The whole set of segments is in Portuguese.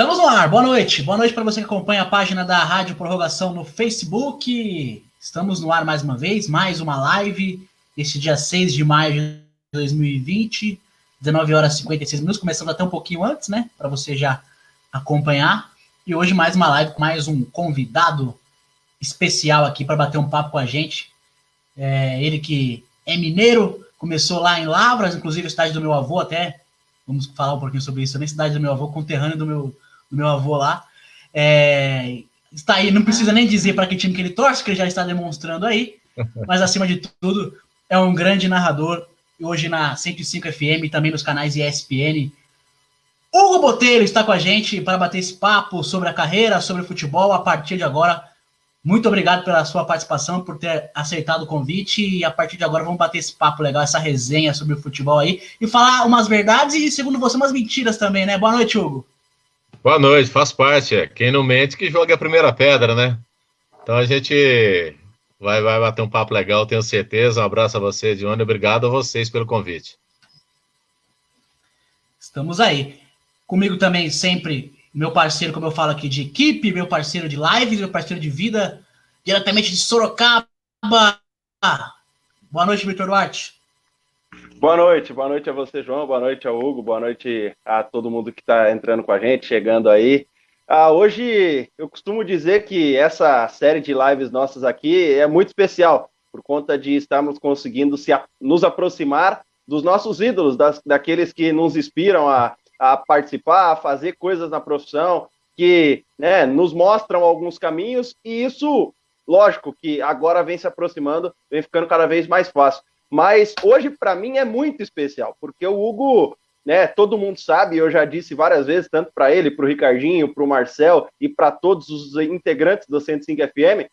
Estamos no ar, boa noite. Boa noite para você que acompanha a página da Rádio Prorrogação no Facebook. Estamos no ar mais uma vez, mais uma live, este dia 6 de maio de 2020, 19 horas e 56 minutos, começando até um pouquinho antes, né, para você já acompanhar. E hoje mais uma live com mais um convidado especial aqui para bater um papo com a gente. Ele que é mineiro, começou lá em Lavras, inclusive a cidade do meu avô até, vamos falar um pouquinho sobre isso, na cidade do meu avô, conterrâneo do meu avô lá. Está aí, não precisa nem dizer para que time que ele torce, que ele já está demonstrando aí, mas acima de tudo, é um grande narrador, hoje na 105 FM e também nos canais ESPN. Hugo Botelho está com a gente para bater esse papo sobre a carreira, sobre o futebol, a partir de agora. Muito obrigado pela sua participação, por ter aceitado o convite, e a partir de agora vamos bater esse papo legal, essa resenha sobre o futebol aí, e falar umas verdades e, segundo você, umas mentiras também, né? Boa noite, Hugo. Boa noite, faz parte. Quem não mente que joga a primeira pedra, né? Então a gente vai bater um papo legal, tenho certeza. Um abraço a você, Dione. Obrigado a vocês pelo convite. Estamos aí. Comigo também sempre meu parceiro, como eu falo aqui, de equipe, meu parceiro de lives, meu parceiro de vida, diretamente de Sorocaba. Boa noite, Vitor Duarte. Boa noite a você, João, boa noite ao Hugo, boa noite a todo mundo que está entrando com a gente, chegando aí. Hoje eu costumo dizer que essa série de lives nossas aqui é muito especial, por conta de estarmos conseguindo nos aproximar dos nossos ídolos, daqueles que nos inspiram a participar, a fazer coisas na profissão, que, né, nos mostram alguns caminhos, e isso, lógico, que agora vem se aproximando, vem ficando cada vez mais fácil. Mas hoje, para mim, é muito especial, porque o Hugo, né, todo mundo sabe, eu já disse várias vezes, tanto para ele, para o Ricardinho, para o Marcel e para todos os integrantes do 105 FM,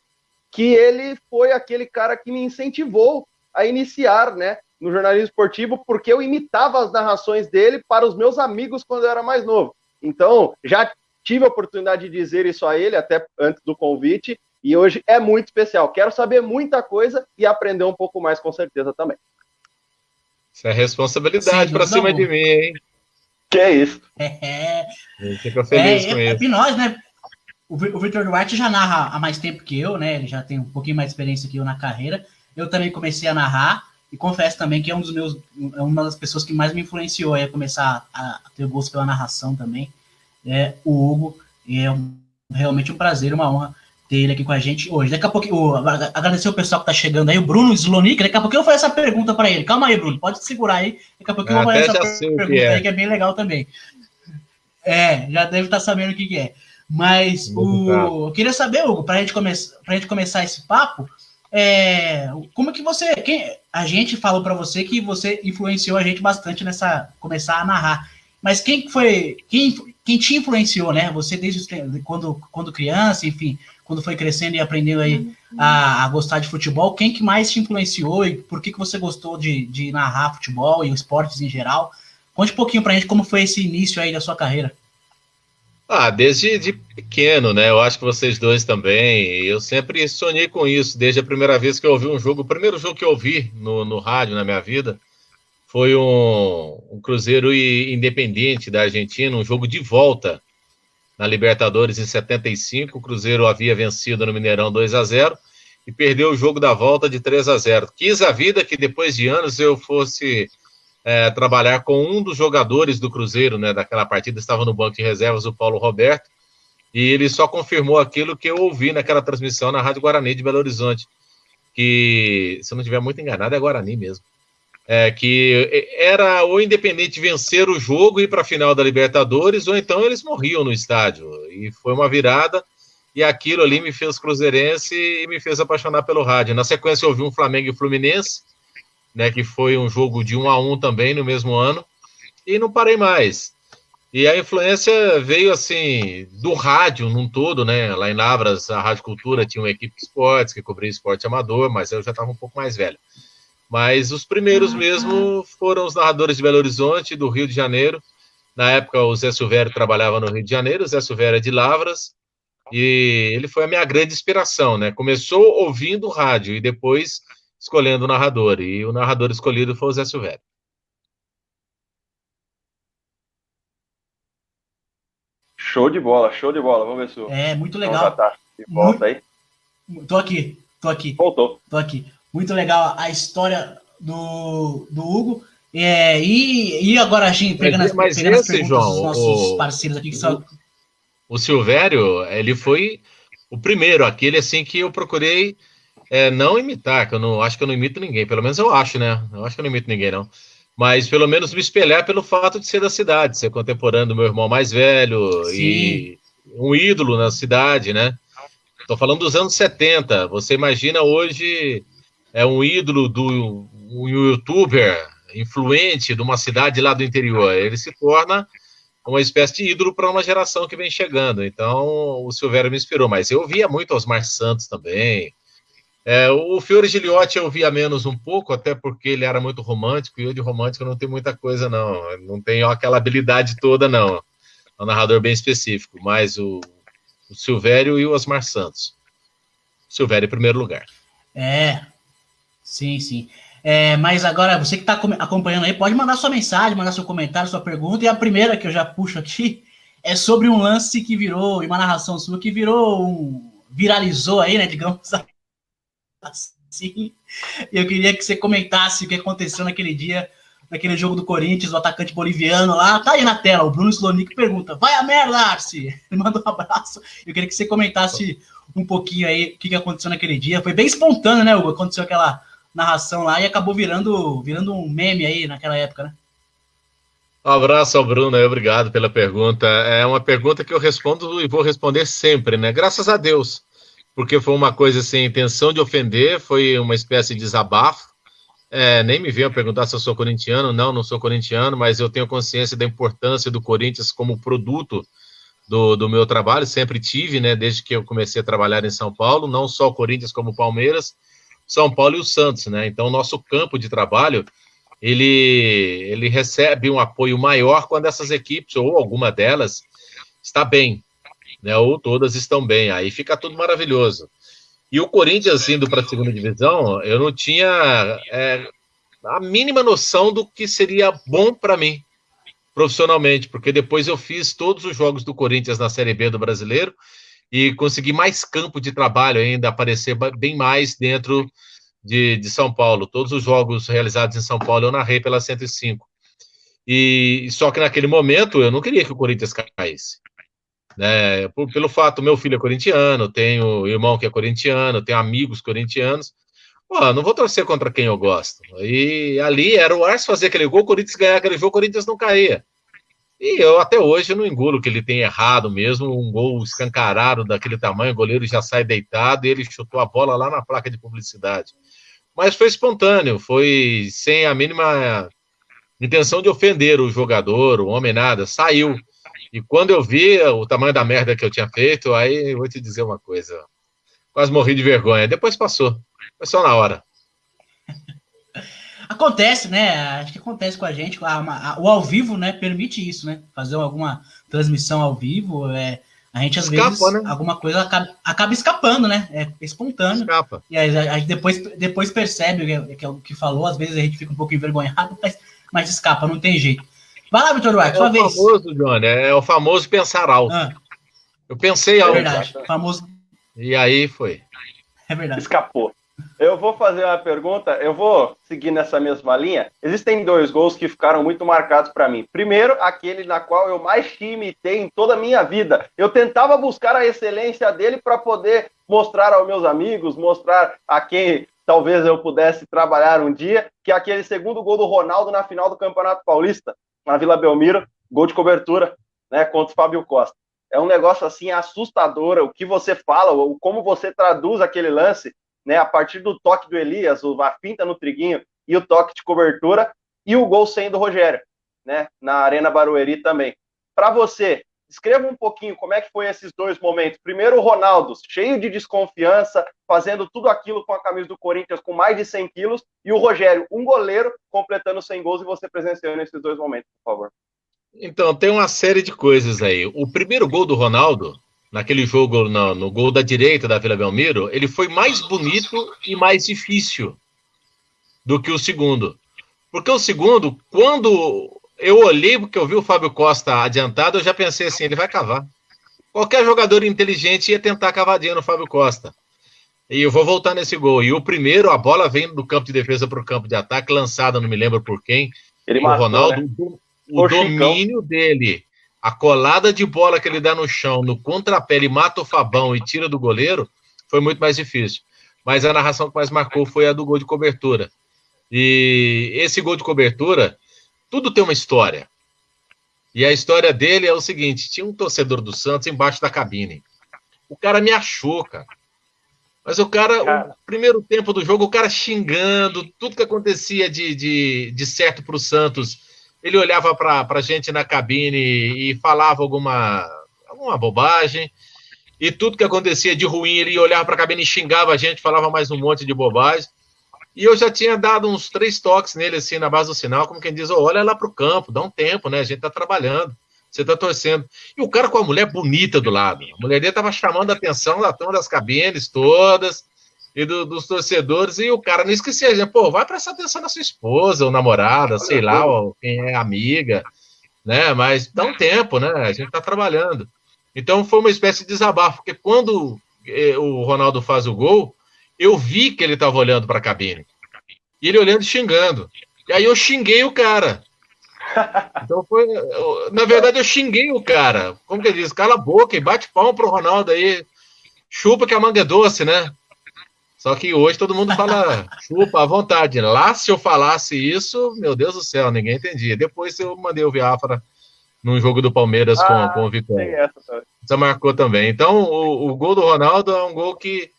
que ele foi aquele cara que me incentivou a iniciar, né, no jornalismo esportivo, porque eu imitava as narrações dele para os meus amigos quando eu era mais novo. Então, já tive a oportunidade de dizer isso a ele, até antes do convite, e hoje é muito especial. Quero saber muita coisa e aprender um pouco mais, com certeza, também. Isso é responsabilidade para cima de mim, hein? Que é isso. Fica feliz com isso. E nós, né? O Vitor Duarte já narra há mais tempo que eu, né? Ele já tem um pouquinho mais de experiência que eu na carreira. Eu também comecei a narrar e confesso também que é uma das pessoas que mais me influenciou a começar a ter gosto pela narração também. O Hugo. Realmente um prazer, uma honra ter ele aqui com a gente hoje. Daqui a pouco, agradecer o pessoal que tá chegando aí, o Bruno Slonic, daqui a pouco eu vou fazer essa pergunta para ele. Calma aí, Bruno, pode segurar aí. Daqui a pouco eu vou fazer essa pergunta aí, que é bem legal também. Já deve estar sabendo o que é. Mas eu queria saber, Hugo, para a gente começar esse papo, como que a gente falou para você que você influenciou a gente bastante nessa começar a narrar. Mas quem te influenciou, né? Você desde quando criança, enfim, quando foi crescendo e aprendendo aí a gostar de futebol, quem que mais te influenciou e por que você gostou de narrar futebol e esportes em geral? Conte um pouquinho pra gente como foi esse início aí da sua carreira. Desde de pequeno, né? Eu acho que vocês dois também. Eu sempre sonhei com isso, desde a primeira vez que eu ouvi um jogo. O primeiro jogo que eu ouvi no rádio na minha vida foi um Cruzeiro Independente da Argentina, um jogo de volta na Libertadores em 75. O Cruzeiro havia vencido no Mineirão 2-0 e perdeu o jogo da volta de 3-0. Quis a vida que depois de anos eu fosse trabalhar com um dos jogadores do Cruzeiro, né, daquela partida. Estava no banco de reservas o Paulo Roberto, e ele só confirmou aquilo que eu ouvi naquela transmissão na Rádio Guarani de Belo Horizonte, que, se eu não estiver muito enganado, é Guarani mesmo. Que era o Independente vencer o jogo e ir para a final da Libertadores, ou então eles morriam no estádio. E foi uma virada, e aquilo ali me fez cruzeirense e me fez apaixonar pelo rádio. Na sequência eu ouvi um Flamengo e Fluminense, né, que foi um jogo de 1-1 também no mesmo ano, e não parei mais. E a influência veio assim do rádio num todo, né? Lá em Lavras, a Rádio Cultura tinha uma equipe de esportes que cobria esporte amador, mas eu já estava um pouco mais velho. Mas os primeiros mesmo foram os narradores de Belo Horizonte, do Rio de Janeiro. Na época o Zé Silvério trabalhava no Rio de Janeiro, o Zé Silvério é de Lavras, e ele foi a minha grande inspiração, né? Começou ouvindo rádio e depois escolhendo o narrador, e o narrador escolhido foi o Zé Show de bola, show de bola. Vamos ver se o muito João legal. já tá de volta aí. Tô aqui. Voltou. Tô aqui. Muito legal a história do Hugo. E agora, Jim, pegando as perguntas dos nossos parceiros aqui, que são... O Silvério, ele foi o primeiro, aquele assim que eu procurei não imitar, que eu acho que eu não imito ninguém, pelo menos eu acho, né? Eu acho que eu não imito ninguém, não. Mas pelo menos me espelhar pelo fato de ser da cidade, ser contemporâneo do meu irmão mais velho. Sim. E um ídolo na cidade, né? Estou falando dos anos 70. Você imagina hoje um ídolo um youtuber influente de uma cidade lá do interior. Ele se torna uma espécie de ídolo para uma geração que vem chegando. Então, o Silvério me inspirou. Mas eu via muito Osmar Santos também. O Fiore Giliotti eu via menos um pouco, até porque ele era muito romântico, e eu de romântico não tenho muita coisa, não. Não tenho aquela habilidade toda, não. É um narrador bem específico. Mas o Silvério e o Osmar Santos. Silvério em primeiro lugar. Sim. Mas agora, você que está acompanhando aí, pode mandar sua mensagem, mandar seu comentário, sua pergunta. E a primeira que eu já puxo aqui é sobre um lance que virou, e uma narração sua que viralizou aí, né, digamos assim. E eu queria que você comentasse o que aconteceu naquele dia, naquele jogo do Corinthians, o atacante boliviano lá, tá aí na tela, o Bruno Slonic pergunta, vai a merda, Arce! Ele manda um abraço. Eu queria que você comentasse um pouquinho aí o que aconteceu naquele dia. Foi bem espontâneo, né, Hugo? Aconteceu aquela narração lá e acabou virando um meme aí naquela época, né? Um abraço ao Bruno aí, obrigado pela pergunta. É uma pergunta que eu respondo e vou responder sempre, né? Graças a Deus, porque foi uma coisa sem intenção de ofender, foi uma espécie de desabafo. Nem me venham perguntar se eu sou corintiano. Não sou corintiano, mas eu tenho consciência da importância do Corinthians como produto do meu trabalho, sempre tive, né, desde que eu comecei a trabalhar em São Paulo, não só o Corinthians como o Palmeiras, São Paulo e o Santos, né? Então, o nosso campo de trabalho, ele recebe um apoio maior quando essas equipes, ou alguma delas, está bem, né? Ou todas estão bem, aí fica tudo maravilhoso. E o Corinthians indo para a segunda divisão, eu não tinha a mínima noção do que seria bom para mim, profissionalmente, porque depois eu fiz todos os jogos do Corinthians na Série B do Brasileiro e consegui mais campo de trabalho ainda, aparecer bem mais dentro de São Paulo. Todos os jogos realizados em São Paulo eu narrei pela 105. E só que naquele momento eu não queria que o Corinthians caísse. Né? Pelo fato, meu filho é corintiano, tenho irmão que é corintiano, tenho amigos corintianos. Não vou torcer contra quem eu gosto. E ali era o Arce fazer aquele gol, o Corinthians ganhar aquele jogo, o Corinthians não caía. E eu até hoje não engulo que ele tem errado mesmo, um gol escancarado daquele tamanho, o goleiro já sai deitado e ele chutou a bola lá na placa de publicidade. Mas foi espontâneo, foi sem a mínima intenção de ofender o jogador, o homem nada, saiu. E quando eu vi o tamanho da merda que eu tinha feito, aí eu vou te dizer uma coisa, quase morri de vergonha, depois passou, foi só na hora. Acontece, né? Acho que acontece com a gente. O ao vivo, né? Permite isso, né? Fazer alguma transmissão ao vivo. A gente, às vezes, né? Alguma coisa acaba escapando, né? É espontâneo. Escapa. E aí a gente depois percebe que é o que falou. Às vezes a gente fica um pouco envergonhado, mas escapa, não tem jeito. Vai lá, Vitor Duarte, sua vez. Famoso, Johnny, é o famoso pensar alto. Eu pensei alto. É verdade, famoso. E aí foi. É verdade. Escapou. Eu vou fazer uma pergunta, eu vou seguir nessa mesma linha. Existem 2 gols que ficaram muito marcados para mim. Primeiro, aquele na qual eu mais te imitei em toda a minha vida. Eu tentava buscar a excelência dele para poder mostrar aos meus amigos, mostrar a quem talvez eu pudesse trabalhar um dia, que é aquele segundo gol do Ronaldo na final do Campeonato Paulista, na Vila Belmiro, gol de cobertura, né, contra o Fábio Costa. É um negócio assim assustador, o que você fala, como você traduz aquele lance, né, a partir do toque do Elias, a finta no Triguinho e o toque de cobertura, e o gol sem do Rogério, né, na Arena Barueri também. Para você, escreva um pouquinho como é que foi esses 2 momentos. Primeiro o Ronaldo, cheio de desconfiança, fazendo tudo aquilo com a camisa do Corinthians com mais de 100 quilos, e o Rogério, um goleiro, completando 100 gols, e você presenciando esses 2 momentos, por favor. Então, tem uma série de coisas aí. O primeiro gol do Ronaldo, naquele jogo, no gol da direita da Vila Belmiro, ele foi mais bonito e mais difícil do que o segundo. Porque o segundo, quando eu olhei, porque eu vi o Fábio Costa adiantado, eu já pensei assim, ele vai cavar. qualquer jogador inteligente ia tentar a cavadinha no Fábio Costa. E eu vou voltar nesse gol. E o primeiro, a bola vem do campo de defesa para o campo de ataque, lançada, não me lembro por quem. Ele o matou, Ronaldo, né? o domínio dele, a colada de bola que ele dá no chão, no contrapé, ele mata o Fabão e tira do goleiro, foi muito mais difícil. Mas a narração que mais marcou foi a do gol de cobertura. E esse gol de cobertura, tudo tem uma história. E a história dele é o seguinte: tinha um torcedor do Santos embaixo da cabine. O cara me achou, cara. Mas o primeiro tempo do jogo, o cara xingando, tudo que acontecia de certo pro Santos, ele olhava pra gente na cabine e falava alguma bobagem. E tudo que acontecia de ruim, ele olhava pra cabine e xingava a gente, falava mais um monte de bobagem. E eu já tinha dado uns 3 toques nele, assim, na base do sinal, como quem diz, olha lá pro campo, dá um tempo, né? A gente tá trabalhando, você tá torcendo. E o cara com a mulher bonita do lado. A mulher dele tava chamando a atenção da turma das cabines todas e dos torcedores, e o cara não esquecia, gente, pô, vai prestar atenção na sua esposa, ou namorada, sei lá, ou quem é amiga, né? Mas dá um tempo, né? A gente tá trabalhando. Então foi uma espécie de desabafo, porque quando o Ronaldo faz o gol, eu vi que ele estava olhando para a cabine. E ele olhando e xingando. E aí eu xinguei o cara. Então na verdade, eu xinguei o cara. Como que ele diz? Cala a boca e bate palma pro Ronaldo aí. Chupa que a manga é doce, né? Só que hoje todo mundo fala chupa à vontade. Lá, se eu falasse isso, meu Deus do céu, ninguém entendia. Depois eu mandei o Biafra num jogo do Palmeiras com o Vitória. Isso marcou também. Então, o gol do Ronaldo é um gol que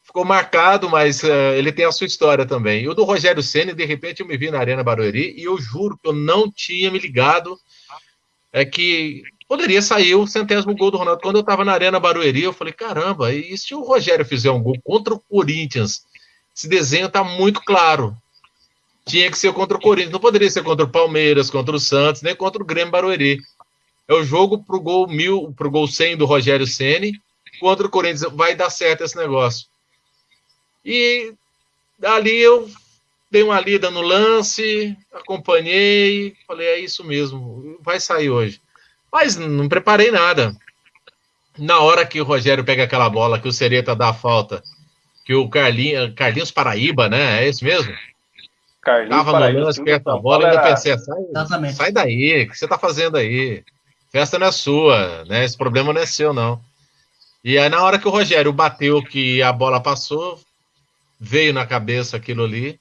ficou marcado, mas ele tem a sua história também. E o do Rogério Ceni, de repente eu me vi na Arena Barueri e eu juro que eu não tinha me ligado que poderia sair o 100º gol do Ronaldo. Quando eu estava na Arena Barueri, eu falei, caramba, e se o Rogério fizer um gol contra o Corinthians? Esse desenho está muito claro. Tinha que ser contra o Corinthians, não poderia ser contra o Palmeiras, contra o Santos, nem contra o Grêmio Barueri. É o jogo pro gol 100 do Rogério Ceni contra o Corinthians. Vai dar certo esse negócio. E ali eu dei uma lida no lance, acompanhei, falei, é isso mesmo, vai sair hoje. Mas não preparei nada. Na hora que o Rogério pega aquela bola, que o Sereta dá a falta, que o Carlinhos Paraíba, né? É isso mesmo? Tava no lance perto da bola, ainda pensei, sai daí, o que você tá fazendo aí? Festa não é sua, né? Esse problema não é seu, não. E aí na hora que o Rogério bateu, que a bola passou, veio na cabeça aquilo ali,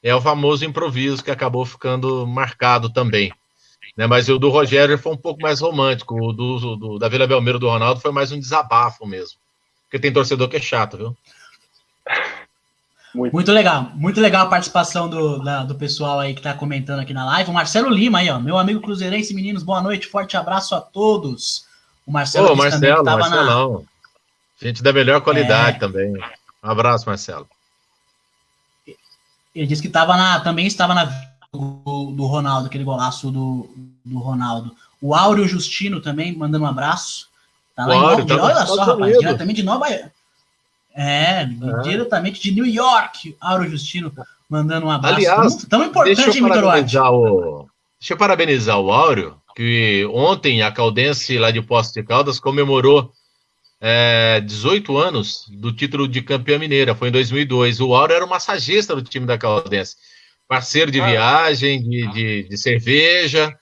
é o famoso improviso que acabou ficando marcado também, né? Mas o do Rogério foi um pouco mais romântico, o da Vila Belmiro do Ronaldo foi mais um desabafo mesmo, porque tem torcedor que é chato, viu? Muito legal a participação do pessoal aí que tá comentando aqui na live. O Marcelo Lima aí, ó, meu amigo cruzeirense, meninos, boa noite, forte abraço a todos. O Marcelo também que tava Marcelão. Gente da melhor qualidade também. Um abraço, Marcelo. Ele disse que também estava na do Ronaldo, aquele golaço do Ronaldo. O Áureo Justino também, mandando um abraço. Tá lá olha só, rapaz, diretamente de Nova York. Diretamente de New York, Áureo Justino, mandando um abraço. Aliás, tão importante, hein, Vitor White? Deixa eu parabenizar o Áureo, que ontem a Caldense, lá de Poços de Caldas, comemorou 18 anos do título de campeã mineira, foi em 2002. O Áureo era o massagista do time da Caldense, parceiro de viagem, de cerveja,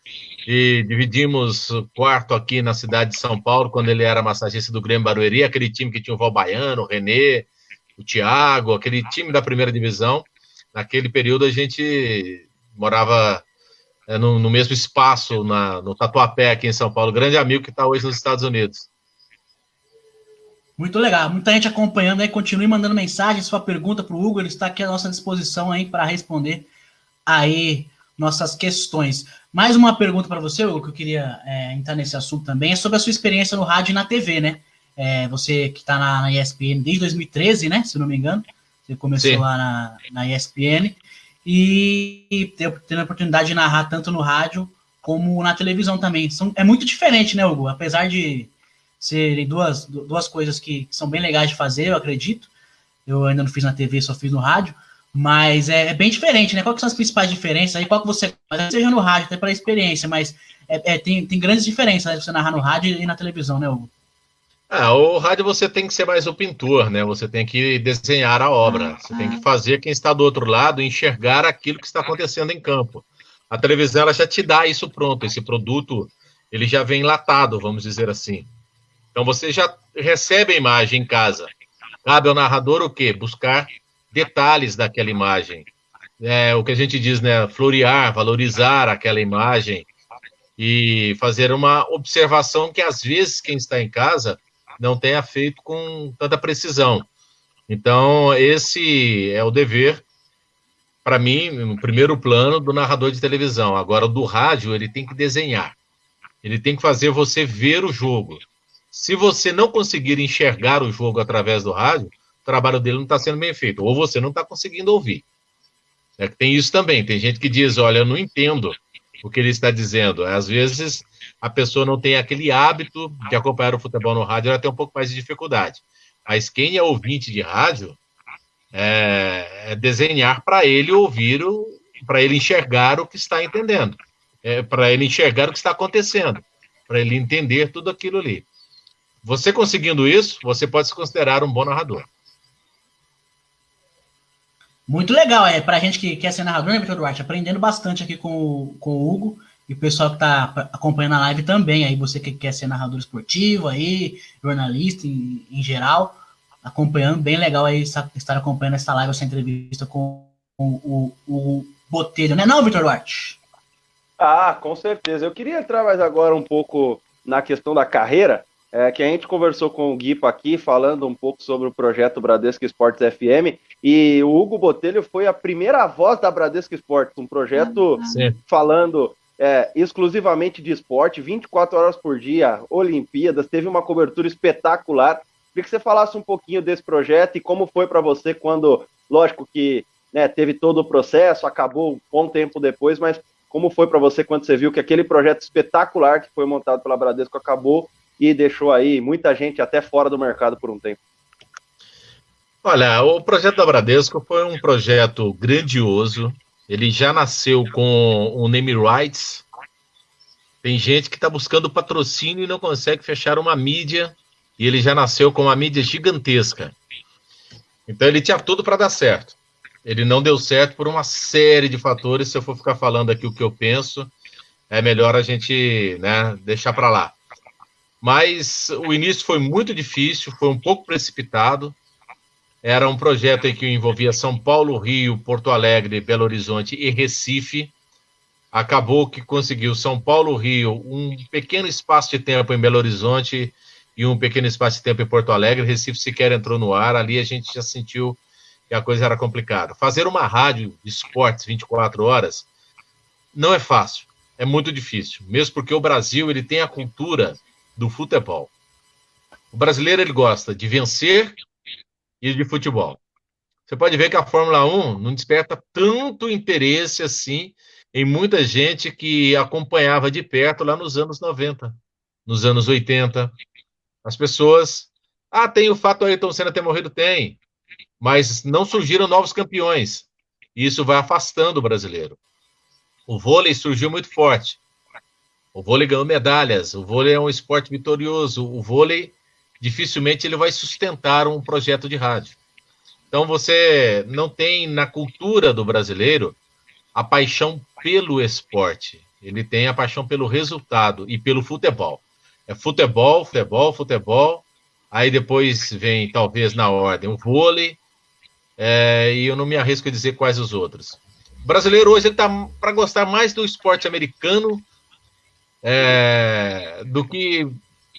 e dividimos o quarto aqui na cidade de São Paulo, quando ele era massagista do Grêmio Barueri, aquele time que tinha o Val Baiano, o Renê, o Thiago, aquele time da primeira divisão. Naquele período a gente morava no mesmo espaço, no Tatuapé, aqui em São Paulo, grande amigo que está hoje nos Estados Unidos. Muito legal, muita gente acompanhando aí, continue mandando mensagem, sua pergunta para o Hugo, ele está aqui à nossa disposição aí para responder aí nossas questões. Mais uma pergunta para você, Hugo, que eu queria entrar nesse assunto também, é sobre a sua experiência no rádio e na TV, né? Você que está na ESPN desde 2013, né, se não me engano, você começou lá na ESPN, e tendo a oportunidade de narrar tanto no rádio como na televisão também. É muito diferente, né, Hugo? Apesar de serem duas coisas que são bem legais de fazer, eu acredito. Eu ainda não fiz na TV, só fiz no rádio. Mas é bem diferente, né? Quais são as principais diferenças? Aí qual que você... seja no rádio, até pela experiência, mas tem grandes diferenças, né? Você narrar no rádio e na televisão, né, Hugo? O rádio você tem que ser mais o pintor, né? Você tem que desenhar a obra. Você tem que fazer quem está do outro lado enxergar aquilo que está acontecendo em campo. A televisão ela já te dá isso pronto, esse produto ele já vem enlatado, vamos dizer assim. Então você já recebe a imagem em casa. Cabe ao narrador o quê? Buscar detalhes daquela imagem. O que a gente diz, né? Florear, valorizar aquela imagem e fazer uma observação que às vezes quem está em casa não tenha feito com tanta precisão. Então, esse é o dever, para mim, no primeiro plano, do narrador de televisão. Agora, o do rádio, ele tem que desenhar. Ele tem que fazer você ver o jogo. Se você não conseguir enxergar o jogo através do rádio, o trabalho dele não está sendo bem feito. Ou você não está conseguindo ouvir. Tem isso também. Tem gente que diz, olha, eu não entendo o que ele está dizendo. Às vezes, a pessoa não tem aquele hábito de acompanhar o futebol no rádio, ela tem um pouco mais de dificuldade. Mas quem é ouvinte de rádio, é desenhar para ele ouvir, para ele enxergar o que está entendendo, para ele enxergar o que está acontecendo, para ele entender tudo aquilo ali. Você conseguindo isso, você pode se considerar um bom narrador. Muito legal, pra gente que quer ser narrador, né, Vitor Duarte? Aprendendo bastante aqui com o Hugo e o pessoal que está acompanhando a live também. Aí você que quer ser narrador esportivo, aí, jornalista em geral, acompanhando, bem legal aí estar acompanhando essa live, essa entrevista com o Botelho, né não, Vitor Duarte? Com certeza. Eu queria entrar mais agora um pouco na questão da carreira, que a gente conversou com o Guipa aqui, falando um pouco sobre o projeto Bradesco Esportes FM, e o Hugo Botelho foi a primeira voz da Bradesco Esportes, um projeto falando exclusivamente de esporte, 24 horas por dia, Olimpíadas, teve uma cobertura espetacular. Queria que você falasse um pouquinho desse projeto e como foi para você quando, lógico que teve todo o processo, acabou um bom tempo depois, mas como foi para você quando você viu que aquele projeto espetacular que foi montado pela Bradesco acabou e deixou aí muita gente até fora do mercado por um tempo? Olha, o projeto da Bradesco foi um projeto grandioso. Ele já nasceu com o name rights. Tem gente que está buscando patrocínio e não consegue fechar uma mídia, e ele já nasceu com uma mídia gigantesca. Então ele tinha tudo para dar certo. Ele não deu certo por uma série de fatores. Se eu for ficar falando aqui o que eu penso, é melhor a gente deixar para lá. Mas o início foi muito difícil, foi um pouco precipitado. Era um projeto em que envolvia São Paulo, Rio, Porto Alegre, Belo Horizonte e Recife. Acabou que conseguiu São Paulo, Rio, um pequeno espaço de tempo em Belo Horizonte e um pequeno espaço de tempo em Porto Alegre. Recife sequer entrou no ar, ali a gente já sentiu que a coisa era complicada. Fazer uma rádio de esportes 24 horas não é fácil, é muito difícil, mesmo porque o Brasil ele tem a cultura do futebol. O brasileiro ele gosta de vencer e de futebol. Você pode ver que a Fórmula 1 não desperta tanto interesse assim em muita gente que acompanhava de perto lá nos anos 90, nos anos 80. As pessoas... tem o fato do Ayrton Senna ter morrido? Tem. Mas não surgiram novos campeões. E isso vai afastando o brasileiro. O vôlei surgiu muito forte. O vôlei ganhou medalhas. O vôlei é um esporte vitorioso. O vôlei, dificilmente, ele vai sustentar um projeto de rádio. Então, você não tem na cultura do brasileiro a paixão pelo esporte. Ele tem a paixão pelo resultado e pelo futebol. É futebol, futebol, futebol. Aí depois vem, talvez, na ordem, o vôlei. E eu não me arrisco a dizer quais os outros. O brasileiro hoje está para gostar mais do esporte americano do que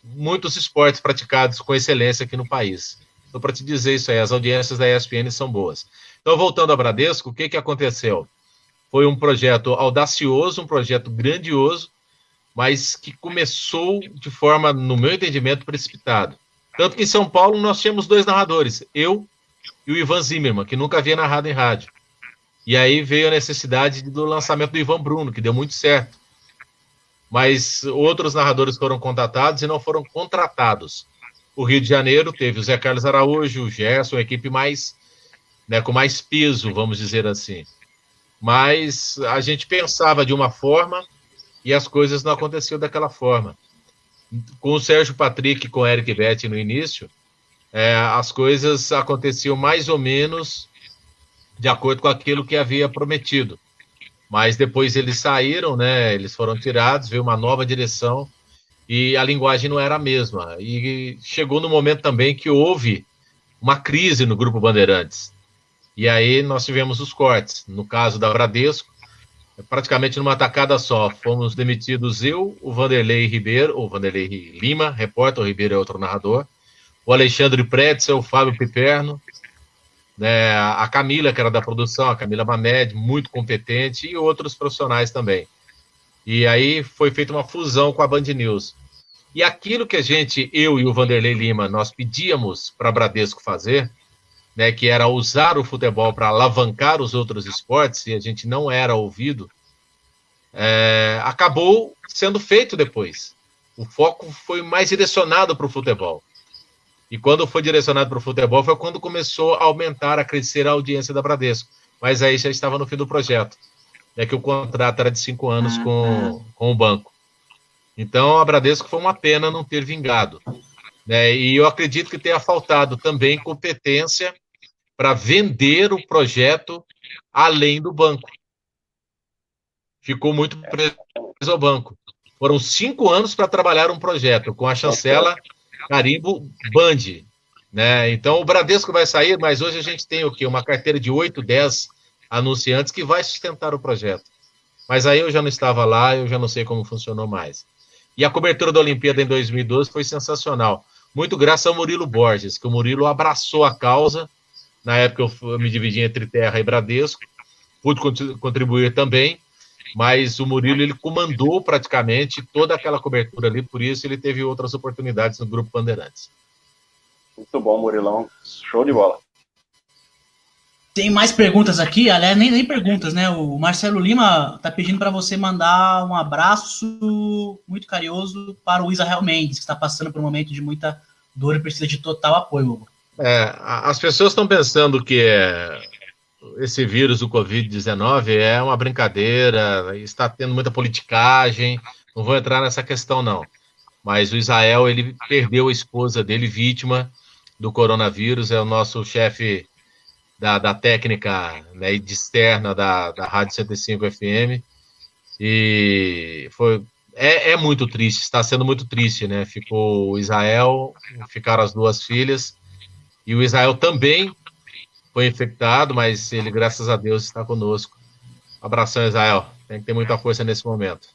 muitos esportes praticados com excelência aqui no país. Então, para te dizer isso aí, as audiências da ESPN são boas. Então, voltando ao Bradesco, o que aconteceu? Foi um projeto audacioso, um projeto grandioso, mas que começou de forma, no meu entendimento, precipitada. Tanto que em São Paulo nós tínhamos 2 narradores, eu e o Ivan Zimmermann, que nunca havia narrado em rádio. E aí veio a necessidade do lançamento do Ivan Bruno, que deu muito certo. Mas outros narradores foram contatados e não foram contratados. O Rio de Janeiro teve o Zé Carlos Araújo, o Gerson, a equipe mais, com mais peso, vamos dizer assim. Mas a gente pensava de uma forma e as coisas não aconteciam daquela forma. com o Sérgio Patrick e com o Eric Betti no início, as coisas aconteciam mais ou menos de acordo com aquilo que havia prometido. Mas depois eles saíram, né? Eles foram tirados, veio uma nova direção e a linguagem não era a mesma. E chegou no momento também que houve uma crise no Grupo Bandeirantes. E aí nós tivemos os cortes. No caso da Bradesco, praticamente numa tacada só. Fomos demitidos eu, o Vanderlei Ribeiro, o Vanderlei Lima, repórter, o Ribeiro é outro narrador, o Alexandre Pretzel, o Fábio Piperno, né, a Camila, que era da produção, a Camila Mamed, muito competente, e outros profissionais também. E aí foi feita uma fusão com a Band News. E aquilo que eu e o Vanderlei Lima, nós pedíamos para a Bradesco fazer, né, que era usar o futebol para alavancar os outros esportes, e a gente não era ouvido, acabou sendo feito depois. O foco foi mais direcionado para o futebol. E quando foi direcionado para o futebol foi quando começou a aumentar, a crescer a audiência da Bradesco. Mas aí já estava no fim do projeto, né, que o contrato era de 5 anos com o banco. Então a Bradesco foi uma pena não ter vingado. Né, e eu acredito que tenha faltado também competência para vender o projeto além do banco. Ficou muito preso ao banco. Foram 5 anos para trabalhar um projeto com a chancela carimbo Band. Né? Então o Bradesco vai sair, mas hoje a gente tem o quê? Uma carteira de 8, 10 anunciantes que vai sustentar o projeto. Mas aí eu já não estava lá, eu já não sei como funcionou mais. E a cobertura da Olimpíada em 2012 foi sensacional. Muito graças ao Murilo Borges, que o Murilo abraçou a causa. Na época eu me dividi entre Terra e Bradesco, pude contribuir também, mas o Murilo ele comandou praticamente toda aquela cobertura ali, por isso ele teve outras oportunidades no Grupo Bandeirantes. Muito bom, Murilão. Show de bola. Tem mais perguntas aqui, aliás, nem perguntas, né? O Marcelo Lima tá pedindo para você mandar um abraço muito carinhoso para o Israel Mendes, que está passando por um momento de muita dor e precisa de total apoio, Hugo. As pessoas estão pensando que esse vírus do Covid-19 é uma brincadeira, está tendo muita politicagem, não vou entrar nessa questão não. Mas o Israel, ele perdeu a esposa dele vítima do coronavírus, é o nosso chefe da técnica, né, de externa da Rádio 105 FM, e é muito triste, está sendo muito triste, né? Ficou o Israel, ficaram as 2 filhas, e o Israel também foi infectado, mas ele, graças a Deus, está conosco. Abração, Israel. Tem que ter muita força nesse momento.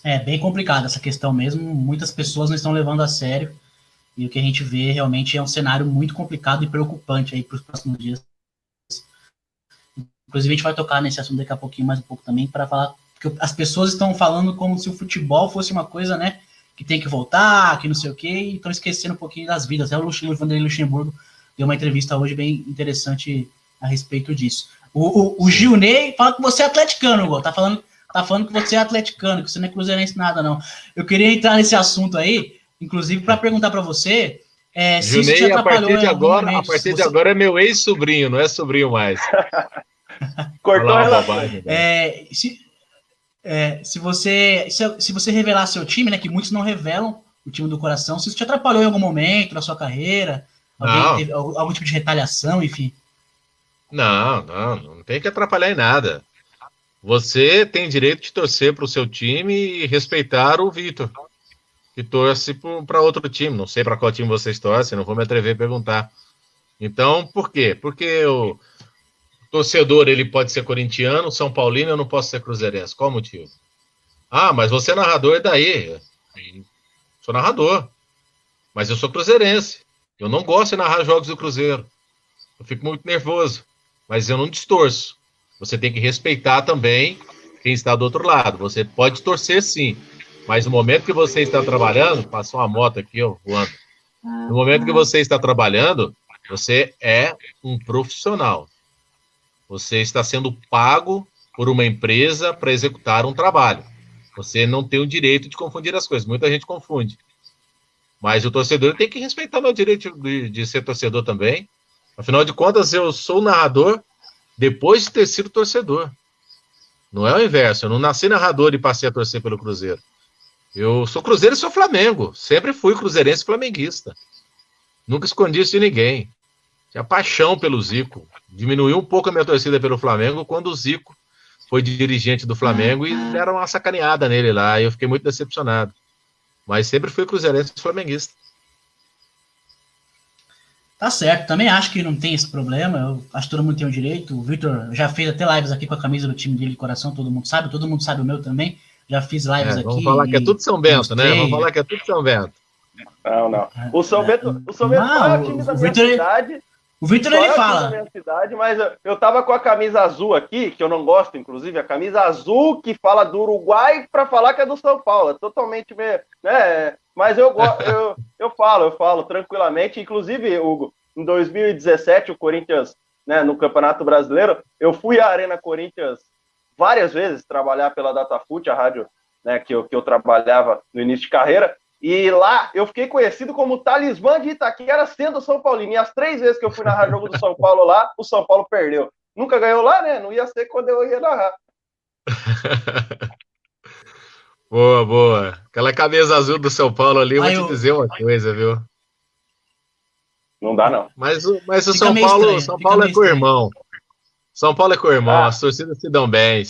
É bem complicado essa questão mesmo. Muitas pessoas não estão levando a sério. E o que a gente vê realmente é um cenário muito complicado e preocupante aí para os próximos dias. Inclusive, a gente vai tocar nesse assunto daqui a pouquinho, mais um pouco também, para falar que as pessoas estão falando como se o futebol fosse uma coisa, né, que tem que voltar, que não sei o quê, e estão esquecendo um pouquinho das vidas. O Vanderlei Luxemburgo deu uma entrevista hoje bem interessante a respeito disso. O Gilney fala que você é atleticano, Hugo. Tá falando que você é atleticano, que você não é cruzeirense nada, não. Eu queria entrar nesse assunto aí, inclusive para perguntar para você se isso te atrapalhou a partir de agora é meu ex-sobrinho, não é sobrinho mais. Cortou a relação. Se você revelar seu time, né, que muitos não revelam o time do coração, se isso te atrapalhou em algum momento na sua carreira, teve algum tipo de retaliação, enfim. Não tem que atrapalhar em nada. Você tem direito de torcer para o seu time e respeitar o Vitor, que torce para outro time. Não sei para qual time vocês torcem, não vou me atrever a perguntar. Então, por quê? Porque o torcedor ele pode ser corintiano, São Paulino, eu não posso ser cruzeirense. Qual o motivo? Mas você é narrador, daí? Sou narrador, mas eu sou cruzeirense. Eu não gosto de narrar jogos do Cruzeiro. Eu fico muito nervoso, mas eu não distorço. Você tem que respeitar também quem está do outro lado. Você pode torcer sim, mas no momento que você está trabalhando, passou uma moto aqui, ó, voando. No momento que você está trabalhando, você é um profissional. Você está sendo pago por uma empresa para executar um trabalho. Você não tem o direito de confundir as coisas. Muita gente confunde. Mas o torcedor tem que respeitar meu direito de ser torcedor também. Afinal de contas, eu sou narrador depois de ter sido torcedor. Não é o inverso. Eu não nasci narrador e passei a torcer pelo Cruzeiro. Eu sou Cruzeiro e sou Flamengo. Sempre fui cruzeirense e flamenguista. Nunca escondi isso de ninguém. Tinha paixão pelo Zico. Diminuiu um pouco a minha torcida pelo Flamengo quando o Zico foi dirigente do Flamengo e deram uma sacaneada nele lá. E eu fiquei muito decepcionado. Mas sempre fui cruzeirense e flamenguista. Tá certo, também acho que não tem esse problema. Eu acho que todo mundo tem o direito. O Victor já fez até lives aqui com a camisa do time dele de coração, todo mundo sabe o meu também. Já fiz lives aqui. Vamos falar que é tudo São Bento, né? Vamos falar que é tudo São Bento. Não. O São Bento só é o time da minha cidade. O Victor ele fala. Da minha cidade, mas eu tava com a camisa azul aqui, que eu não gosto, inclusive, a camisa azul que fala do Uruguai para falar que é do São Paulo. É totalmente, né? Mas eu falo tranquilamente. Inclusive, Hugo, em 2017, o Corinthians, né, no Campeonato Brasileiro, eu fui à Arena Corinthians várias vezes trabalhar pela Datafute, a rádio, né, que eu trabalhava no início de carreira. E lá eu fiquei conhecido como talismã de Itaquera, sendo São Paulino. E as 3 vezes que eu fui narrar jogo do São Paulo lá, o São Paulo perdeu. Nunca ganhou lá, né? Não ia ser quando eu ia narrar. Boa. Aquela camisa azul do São Paulo ali, vou te dizer uma coisa, viu? Não dá, não. Mas o São Paulo é co-irmão. São Paulo é co-irmão, as torcidas se dão bem.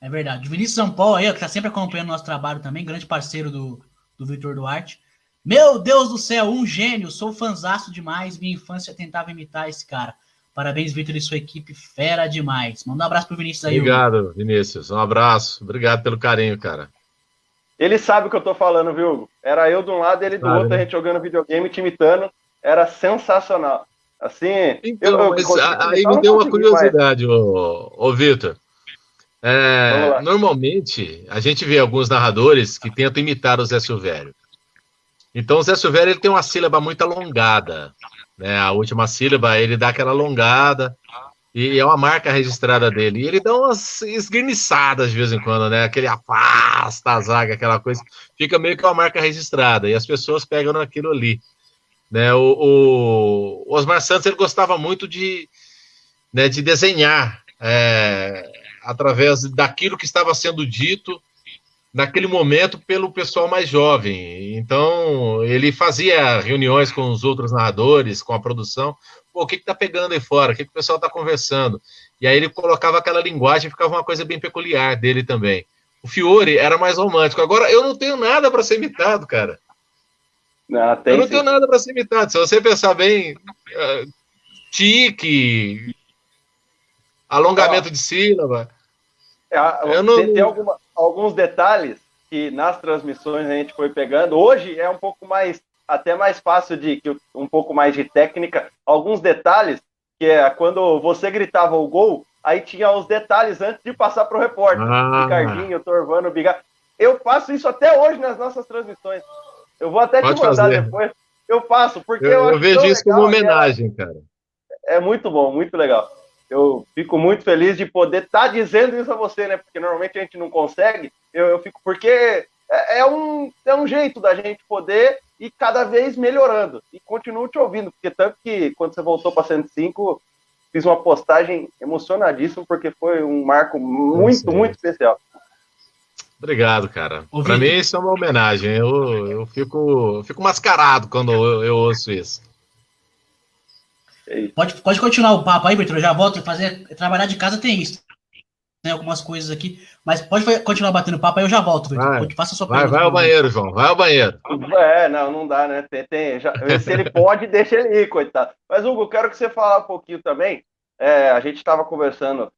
É verdade. O Vinícius São Paulo aí, que tá sempre acompanhando o nosso trabalho também, grande parceiro do Victor Duarte. Meu Deus do céu, um gênio, sou fanzaço demais, minha infância tentava imitar esse cara. Parabéns, Victor e sua equipe, fera demais. Manda um abraço pro Vinícius aí. Obrigado, Vinícius, um abraço. Obrigado pelo carinho, cara. Ele sabe o que eu tô falando, viu, Hugo? Era eu de um lado, ele do outro, a gente jogando videogame, te imitando. Era sensacional. Assim... Então, aí me deu uma curiosidade, ô Victor. Normalmente, a gente vê alguns narradores que tentam imitar o Zé Silvério. Então, o Zé Silvério ele tem uma sílaba muito alongada. Né? A última sílaba, ele dá aquela alongada, e é uma marca registrada dele. E ele dá umas esguirniçadas de vez em quando, né? Aquele afasta a zaga, aquela coisa. Fica meio que uma marca registrada, e as pessoas pegam naquilo ali. Né? O Osmar Santos ele gostava muito de desenhar através daquilo que estava sendo dito naquele momento pelo pessoal mais jovem. Então, ele fazia reuniões com os outros narradores, com a produção. Pô, o que está pegando aí fora? O que o pessoal está conversando? E aí ele colocava aquela linguagem, ficava uma coisa bem peculiar dele também. O Fiore era mais romântico. Agora, eu não tenho nada para ser imitado, cara. Eu não tenho nada para ser imitado. Se você pensar bem, tique, alongamento de sílaba. Tem alguns detalhes que nas transmissões a gente foi pegando. Hoje é um pouco mais, até mais fácil um pouco mais de técnica. Alguns detalhes, que é quando você gritava o gol, aí tinha os detalhes antes de passar para o repórter. Ricardinho, Torvano, Bigar. Eu faço isso até hoje nas nossas transmissões. Eu vou até te mandar depois. Eu faço, porque eu vejo isso como homenagem, cara. É muito bom, muito legal. Eu fico muito feliz de poder estar dizendo isso a você, né? Porque normalmente a gente não consegue. Eu fico, porque é um jeito da gente poder ir cada vez melhorando. E continuo te ouvindo, porque tanto que quando você voltou para 105, fiz uma postagem emocionadíssima, porque foi um marco muito especial. Obrigado, cara. Para mim isso é uma homenagem. Eu fico mascarado quando eu ouço isso. Pode continuar o papo aí, Vitor. Eu já volto a trabalhar de casa, tem isso. Tem algumas coisas aqui, mas pode continuar batendo papo aí, eu já volto, Vitor. Faça sua pergunta. Vai ao banheiro, João. Vai ao banheiro. Não dá, né? Se ele pode, deixa ele ir, coitado. Mas, Hugo, eu quero que você fale um pouquinho também. A gente estava conversando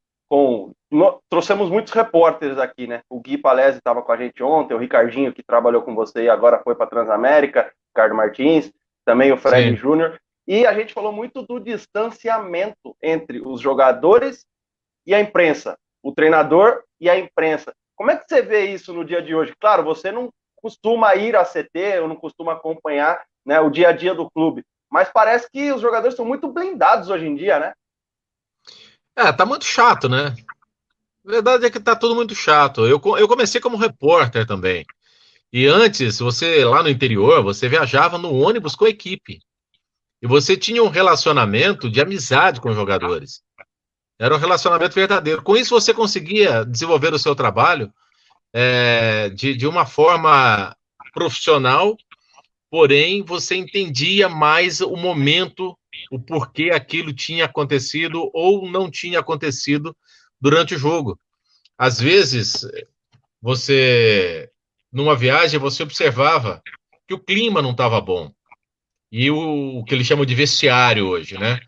trouxemos muitos repórteres aqui, né? O Gui Palese estava com a gente ontem, o Ricardinho, que trabalhou com você e agora foi para a Transamérica, Ricardo Martins, também o Fred Júnior. E a gente falou muito do distanciamento entre os jogadores e a imprensa, o treinador e a imprensa. Como é que você vê isso no dia de hoje? Claro, você não costuma ir à CT, ou não costuma acompanhar, né, o dia a dia do clube, mas parece que os jogadores são muito blindados hoje em dia, né? Tá muito chato, né? A verdade é que tá tudo muito chato. Eu comecei como repórter também. E antes, você lá no interior, você viajava no ônibus com a equipe. E você tinha um relacionamento de amizade com os jogadores. Era um relacionamento verdadeiro. Com isso, você conseguia desenvolver o seu trabalho de uma forma profissional, porém você entendia mais o momento, o porquê aquilo tinha acontecido ou não tinha acontecido durante o jogo. Às vezes, numa viagem, você observava que o clima não estava bom. E o que eles chamam de vestiário hoje, né?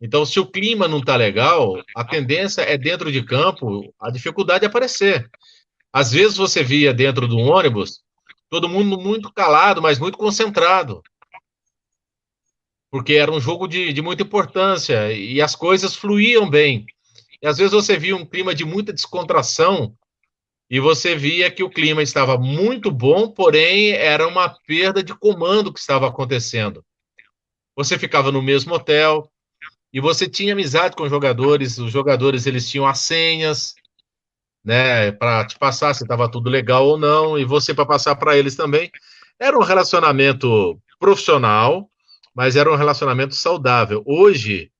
Então, se o clima não está legal, a tendência é dentro de campo a dificuldade aparecer. Às vezes você via dentro do ônibus todo mundo muito calado, mas muito concentrado, porque era um jogo de muita importância e as coisas fluíam bem. E às vezes você via um clima de muita descontração e você via que o clima estava muito bom, porém era uma perda de comando que estava acontecendo. Você ficava no mesmo hotel e você tinha amizade com os jogadores eles tinham as senhas, né, para te passar se estava tudo legal ou não, e você para passar para eles também. Era um relacionamento profissional, mas era um relacionamento saudável. Hoje,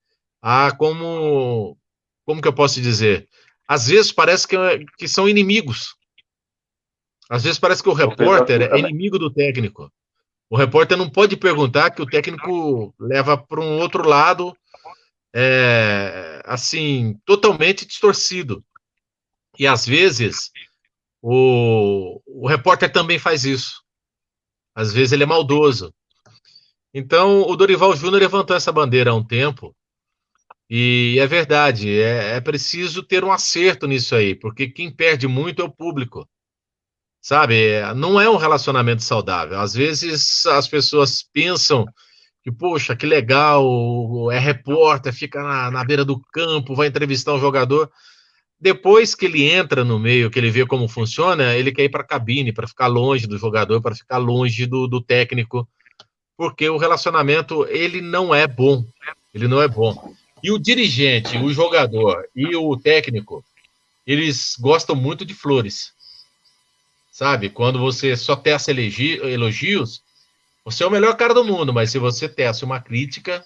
há como que eu posso dizer? Às vezes parece que são inimigos. Às vezes parece que o repórter é inimigo do técnico. O repórter não pode perguntar que o técnico leva para um outro lado, assim, totalmente distorcido. E às vezes o repórter também faz isso. Às vezes ele é maldoso. Então o Dorival Júnior levantou essa bandeira há um tempo. E é verdade, é preciso ter um acerto nisso aí, porque quem perde muito é o público. Sabe, não é um relacionamento saudável. Às vezes as pessoas pensam que, poxa, que legal, é repórter, fica na beira do campo, vai entrevistar um jogador. Depois que ele entra no meio, que ele vê como funciona, ele quer ir para a cabine, para ficar longe do jogador, para ficar longe do técnico, porque o relacionamento, ele não é bom. Ele não é bom. E o dirigente, o jogador e o técnico, eles gostam muito de flores. Sabe? Quando você só tece elogios, você é o melhor cara do mundo, mas se você tece uma crítica,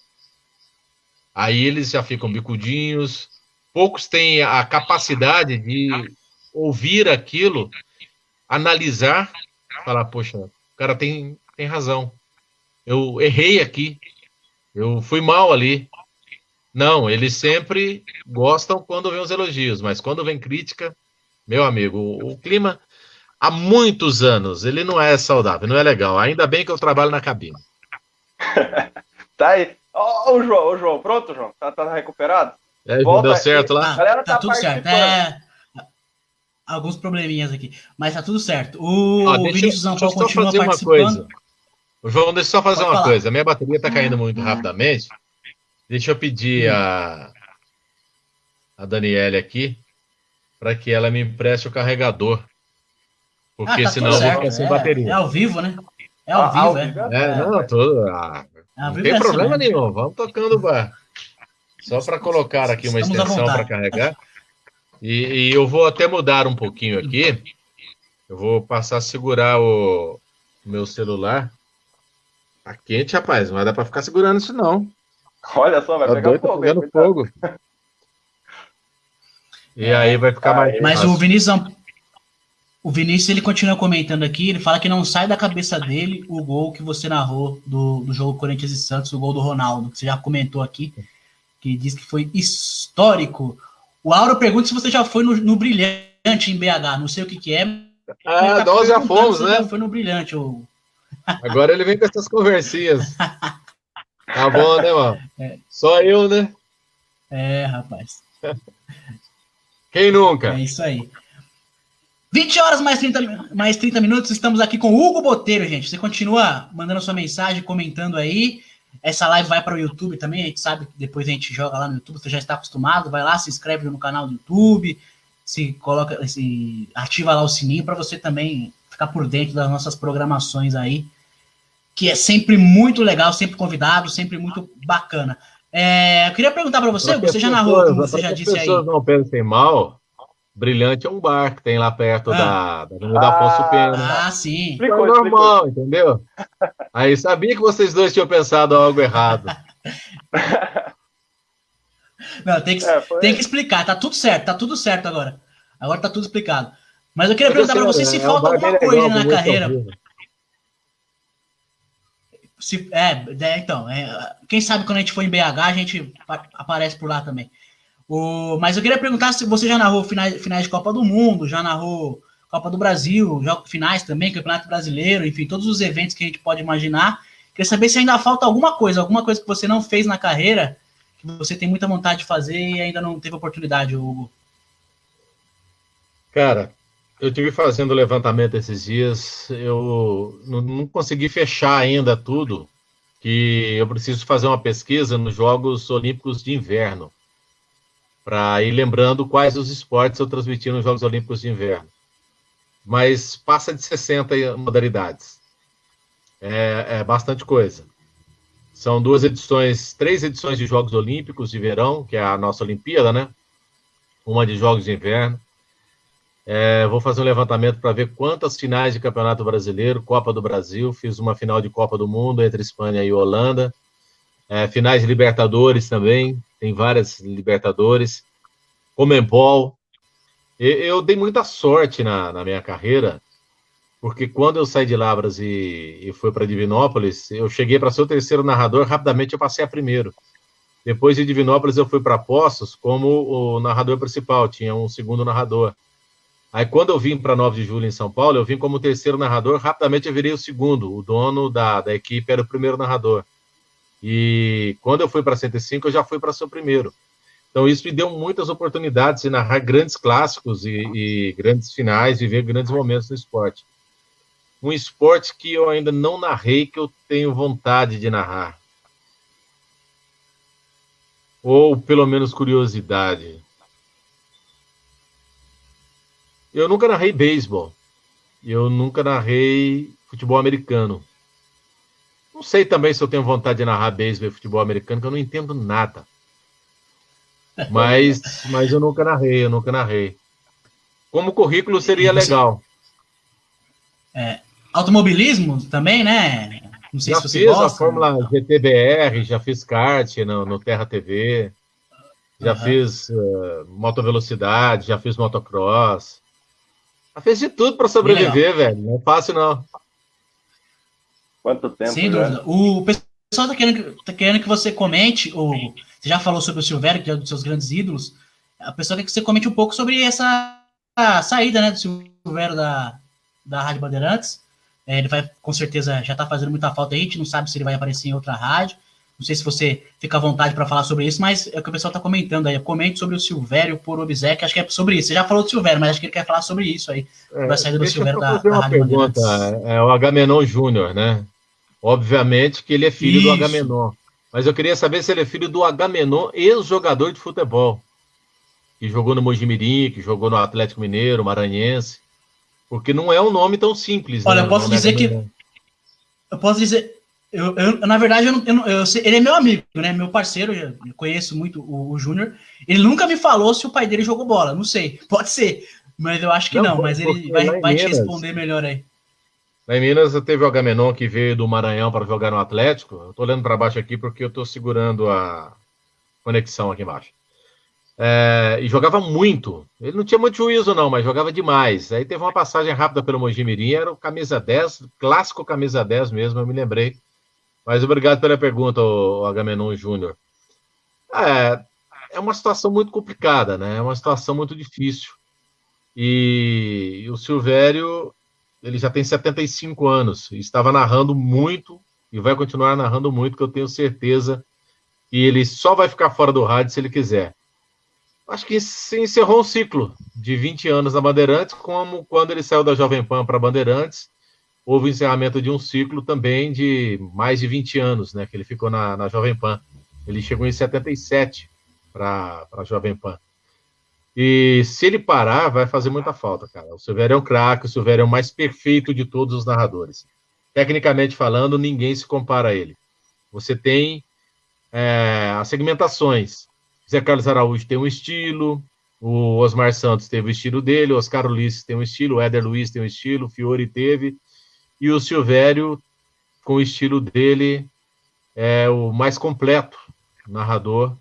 aí eles já ficam bicudinhos. Poucos têm a capacidade de ouvir aquilo, analisar, falar, poxa, o cara tem razão. Eu errei aqui, eu fui mal ali. Não, eles sempre gostam quando vem os elogios, mas quando vem crítica, meu amigo, o clima há muitos anos, ele não é saudável, não é legal. Ainda bem que eu trabalho na cabine. Tá aí. Ô, João, pronto, João? Tá recuperado? Não deu certo lá? A galera tá tudo certo. Alguns probleminhas aqui, mas tá tudo certo. O Vinícius Zampal continua participando. João, deixa eu só fazer uma coisa. A minha bateria tá caindo muito rapidamente. Deixa eu pedir a Daniele aqui para que ela me empreste o carregador. Porque tá senão eu vou ficar sem bateria. É ao vivo, né? É ao vivo, não tem problema nenhum. Vamos tocando o bar. Só para colocar aqui uma extensão para carregar. E eu vou até mudar um pouquinho aqui. Eu vou passar a segurar o meu celular. Tá quente, rapaz. Não vai dar para ficar segurando isso, não. Olha só, vai pegar fogo. Tá pegando fogo. E aí vai ficar mais... Mas o Vinícius, ele continua comentando aqui, ele fala que não sai da cabeça dele o gol que você narrou do jogo Corinthians e Santos, o gol do Ronaldo, que você já comentou aqui, que diz que foi histórico. O Auro pergunta se você já foi no Brilhante em BH, não sei o que é. Nós já fomos, né? Foi no Brilhante. Agora ele vem com essas conversinhas. Tá bom, né, mano? Só eu, né? Rapaz. Quem nunca? É isso aí. 20 horas mais 30 minutos, estamos aqui com o Hugo Botelho, gente. Você continua mandando sua mensagem, comentando aí. Essa live vai para o YouTube também, a gente sabe que depois a gente joga lá no YouTube, você já está acostumado, vai lá, se inscreve no canal do YouTube, ativa lá o sininho para você também ficar por dentro das nossas programações aí, que é sempre muito legal, sempre convidado, sempre muito bacana. Eu queria perguntar para você, você já narrou, como você já disse aí. As pessoas não pensem mal, Brilhante é um bar que tem lá perto da Avenida Afonso Pena. Sim. É normal, entendeu? Aí sabia que vocês dois tinham pensado algo errado. Não, tem que explicar, tá tudo certo agora. Agora tá tudo explicado. Mas eu queria perguntar para você se falta alguma coisa na carreira. Então, quem sabe quando a gente for em BH, a gente aparece por lá também. Mas eu queria perguntar se você já narrou finais de Copa do Mundo, já narrou Copa do Brasil, finais também, Campeonato Brasileiro, enfim, todos os eventos que a gente pode imaginar. Queria saber se ainda falta alguma coisa que você não fez na carreira, que você tem muita vontade de fazer e ainda não teve oportunidade, Hugo. Cara, eu estive fazendo levantamento esses dias, eu não consegui fechar ainda tudo, que eu preciso fazer uma pesquisa nos Jogos Olímpicos de Inverno, para ir lembrando quais os esportes eu transmiti nos Jogos Olímpicos de Inverno. Mas passa de 60 modalidades. É bastante coisa. São 3 edições de Jogos Olímpicos de Verão, que é a nossa Olimpíada, né? Uma de Jogos de Inverno. Vou fazer um levantamento para ver quantas finais de Campeonato Brasileiro, Copa do Brasil, fiz uma final de Copa do Mundo entre Espanha e Holanda, finais de Libertadores também, tem várias Libertadores, Conmebol. Eu dei muita sorte na minha carreira, porque quando eu saí de Lavras e fui para Divinópolis, eu cheguei para ser o terceiro narrador, rapidamente eu passei a primeiro. Depois de Divinópolis eu fui para Poços como o narrador principal, tinha um segundo narrador. Aí quando eu vim para 9 de julho em São Paulo, eu vim como terceiro narrador, rapidamente eu virei o segundo, o dono da equipe era o primeiro narrador. E quando eu fui para 105, eu já fui para ser o primeiro. Então isso me deu muitas oportunidades de narrar grandes clássicos e grandes finais, viver grandes momentos no esporte. Um esporte que eu ainda não narrei, que eu tenho vontade de narrar. Ou pelo menos curiosidade. Eu nunca narrei beisebol. Eu nunca narrei futebol americano. Não sei também se eu tenho vontade de narrar beisebol e futebol americano, que eu não entendo nada. Mas eu nunca narrei. Como currículo seria legal. Automobilismo também, né? Não sei já se você fiz gosta. A Fórmula GTBR, já fiz kart no Terra TV, já fiz motovelocidade, já fiz motocross. Já fiz de tudo para sobreviver, velho. Não é fácil, não. Quanto tempo? Sem dúvida. O pessoal tá querendo que você comente, ou você já falou sobre o Silvério, que é um dos seus grandes ídolos. A pessoa quer que você comente um pouco sobre essa saída, né, do Silvério da Rádio Bandeirantes. Ele vai, com certeza, já está fazendo muita falta aí, a gente não sabe se ele vai aparecer em outra rádio. Não sei se você fica à vontade para falar sobre isso, mas é o que o pessoal está comentando aí. Comente sobre o Silvério por Obséquio, acho que é sobre isso. Você já falou do Silvério, mas acho que ele quer falar sobre isso aí, sobre a saída do Silvério da Rádio Bandeirantes. O Agamenon Júnior, né? Obviamente que ele é filho do Agamenon. Mas eu queria saber se ele é filho do Agamenon, ex-jogador de futebol, que jogou no Mojimirim, que jogou no Atlético Mineiro, Maranhense. Porque não é um nome tão simples. Olha, né? Eu posso dizer... na verdade, ele é meu amigo, né? Meu parceiro, eu conheço muito o Júnior. Ele nunca me falou se o pai dele jogou bola, não sei. Pode ser, mas eu acho que não. Mas ele vai te responder melhor aí. Lá em Minas, teve o Agamenon que veio do Maranhão para jogar no Atlético. Eu estou olhando para baixo aqui porque eu estou segurando a conexão aqui embaixo. E jogava muito. Ele não tinha muito juízo, não, mas jogava demais. Aí teve uma passagem rápida pelo Mojimirim, era o camisa 10, clássico camisa 10 mesmo, eu me lembrei. Mas obrigado pela pergunta, Agamenon Júnior. É uma situação muito complicada, né? É uma situação muito difícil. E o Silvério, ele já tem 75 anos, estava narrando muito e vai continuar narrando muito, que eu tenho certeza que ele só vai ficar fora do rádio se ele quiser. Acho que se encerrou um ciclo de 20 anos na Bandeirantes, como quando ele saiu da Jovem Pan para Bandeirantes, houve o encerramento de um ciclo também de mais de 20 anos, né, que ele ficou na Jovem Pan. Ele chegou em 77 para a Jovem Pan. E se ele parar, vai fazer muita falta, cara. O Silvério é um craque, o Silvério é o mais perfeito de todos os narradores. Tecnicamente falando, ninguém se compara a ele. Você tem as segmentações. Zé Carlos Araújo tem um estilo, o Osmar Santos teve o estilo dele, o Oscar Ulisses tem um estilo, o Éder Luiz tem um estilo, o Fiore teve, e o Silvério, com o estilo dele, é o mais completo narrador,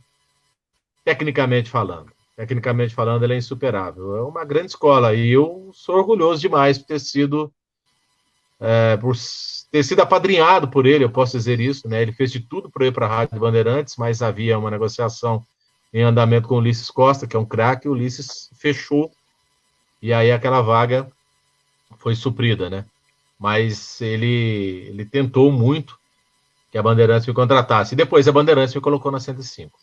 tecnicamente falando. Tecnicamente falando, ele é insuperável. É uma grande escola e eu sou orgulhoso demais por ter sido apadrinhado por ele, eu posso dizer isso, né? Ele fez de tudo para ir para a Rádio Bandeirantes, mas havia uma negociação em andamento com o Ulisses Costa, que é um craque, o Ulisses fechou, e aí aquela vaga foi suprida, né? Mas ele tentou muito que a Bandeirantes me contratasse, e depois a Bandeirantes me colocou na 105.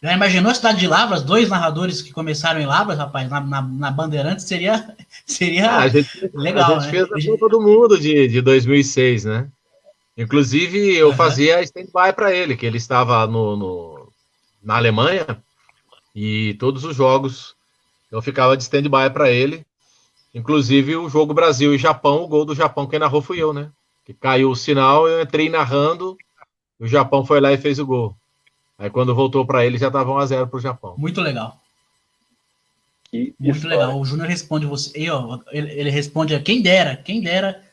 Já imaginou a cidade de Lavras? 2 narradores que começaram em Lavras, rapaz, na Bandeirantes, seria legal, a gente né? fez a Copa do Mundo de 2006, né? Inclusive, eu fazia stand-by para ele, que ele estava na Alemanha, e todos os jogos eu ficava de stand-by para ele, inclusive o jogo Brasil e Japão, o gol do Japão, quem narrou fui eu, né? Que caiu o sinal, eu entrei narrando, o Japão foi lá e fez o gol. Aí quando voltou para ele, já estava 1-0 para o Japão. Muito legal. Que Muito história. legal. O Júnior responde você. Ele responde quem dera,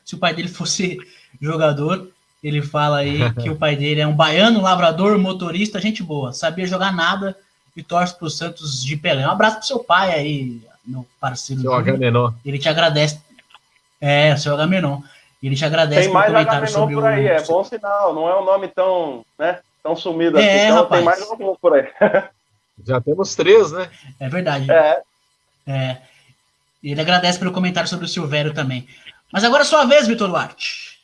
se o pai dele fosse jogador. Ele fala aí que o pai dele é um baiano, lavrador, motorista, gente boa. Sabia jogar nada e torce pro Santos de Pelé. Um abraço pro seu pai aí, meu parceiro. Seu Agamenon. Ele te agradece. O seu Agamenon. Ele te agradece Tem mais pelo comentário sobre por aí, é bom sinal. Não é um nome tão, né, tão sumido assim. Então rapaz. tem mais algum por aí. Já temos 3, né? É verdade. Ele agradece pelo comentário sobre o Silvério também. Mas agora é sua vez, Vitor Duarte.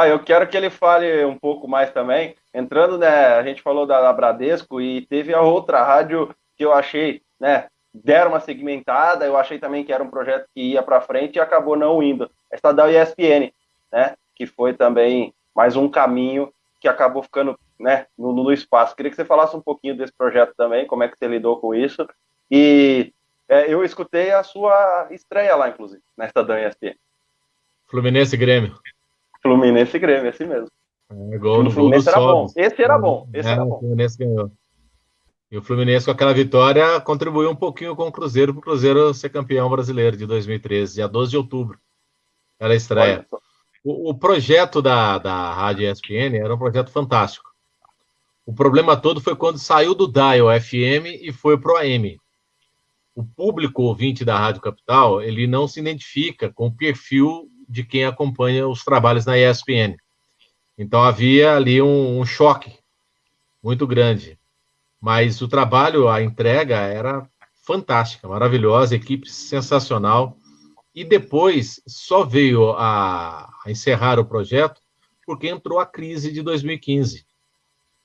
Eu quero que ele fale um pouco mais também. Entrando, né, a gente falou da Bradesco e teve a outra rádio que eu achei, né, deram uma segmentada, eu achei também que era um projeto que ia para frente e acabou não indo. A Estadão ESPN, né, que foi também mais um caminho que acabou ficando, né, no espaço. Queria que você falasse um pouquinho desse projeto também, como é que você lidou com isso. E eu escutei a sua estreia lá, inclusive, na Estadão ESPN. Fluminense e Grêmio. Fluminense e Grêmio, esse mesmo. Gol do Fluminense era bom. Esse era bom. O Fluminense ganhou. E o Fluminense, com aquela vitória, contribuiu um pouquinho com o Cruzeiro, para o Cruzeiro ser campeão brasileiro de 2013, dia 12 de outubro. Era a estreia. O projeto da Rádio ESPN era um projeto fantástico. O problema todo foi quando saiu do Dial FM e foi para o AM. O público ouvinte da Rádio Capital, ele não se identifica com o perfil de quem acompanha os trabalhos na ESPN. Então havia ali um choque muito grande. Mas o trabalho, a entrega era fantástica, maravilhosa, equipe sensacional. E depois só veio a encerrar o projeto porque entrou a crise de 2015.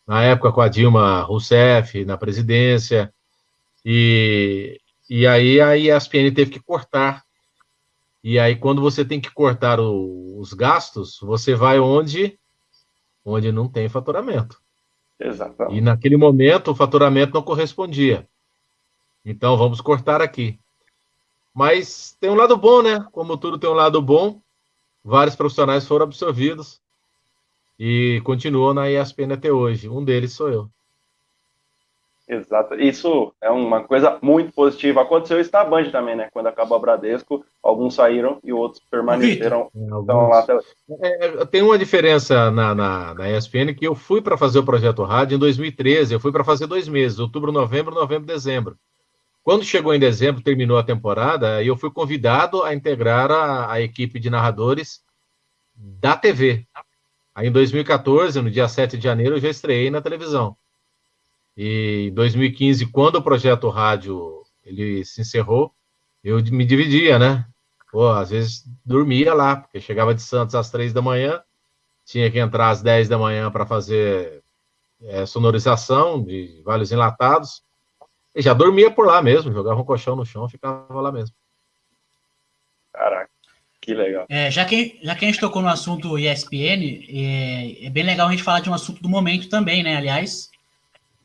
Na época com a Dilma Rousseff na presidência. E aí a ESPN teve que cortar. E aí quando você tem que cortar os gastos, você vai onde não tem faturamento. Exatamente. E naquele momento o faturamento não correspondia. Então vamos cortar aqui. Mas tem um lado bom, né? Como tudo tem um lado bom, vários profissionais foram absorvidos e continuam na ESPN até hoje. Um deles sou eu. Exato. Isso é uma coisa muito positiva. Aconteceu isso na Band também, né? Quando acabou a Bradesco, alguns saíram e outros permaneceram. Estão lá até hoje. Tem uma diferença na ESPN que eu fui para fazer o Projeto Rádio em 2013. Eu fui para fazer 2 meses, outubro, novembro, dezembro. Quando chegou em dezembro, terminou a temporada, eu fui convidado a integrar a equipe de narradores da TV. Aí em 2014, no dia 7 de janeiro, eu já estreiei na televisão. E em 2015, quando o Projeto Rádio ele se encerrou, eu me dividia, né? Às vezes dormia lá, porque chegava de Santos às 3 da manhã, tinha que entrar às 10 da manhã para fazer sonorização de vários enlatados, e já dormia por lá mesmo, jogava um colchão no chão, ficava lá mesmo. Caraca, que legal. Já que a gente tocou no assunto ESPN, é bem legal a gente falar de um assunto do momento também, né? Aliás,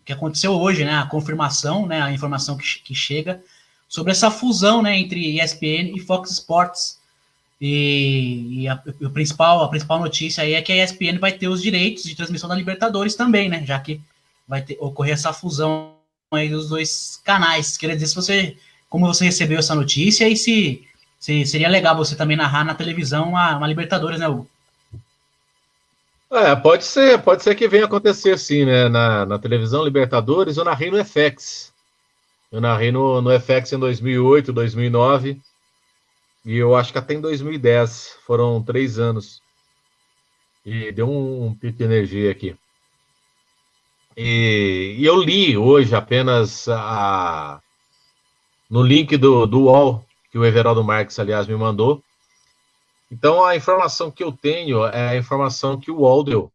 que aconteceu hoje, né? A confirmação, né? A informação que chega sobre essa fusão, né? Entre ESPN e Fox Sports. E a principal notícia aí é que a ESPN vai ter os direitos de transmissão da Libertadores também, né? Já que vai ocorrer essa fusão aí dos 2 canais. Queria dizer como você recebeu essa notícia e se seria legal você também narrar na televisão uma Libertadores, né, Hugo? Pode ser que venha acontecer sim, né? Na televisão Libertadores, eu narrei no FX. Eu narrei no FX em 2008, 2009, e eu acho que até em 2010. Foram 3 anos. E deu um pico de energia aqui. E eu li hoje apenas no link do UOL, que o Everaldo Marques, aliás, me mandou. Então, a informação que eu tenho é a informação que o UOL deu.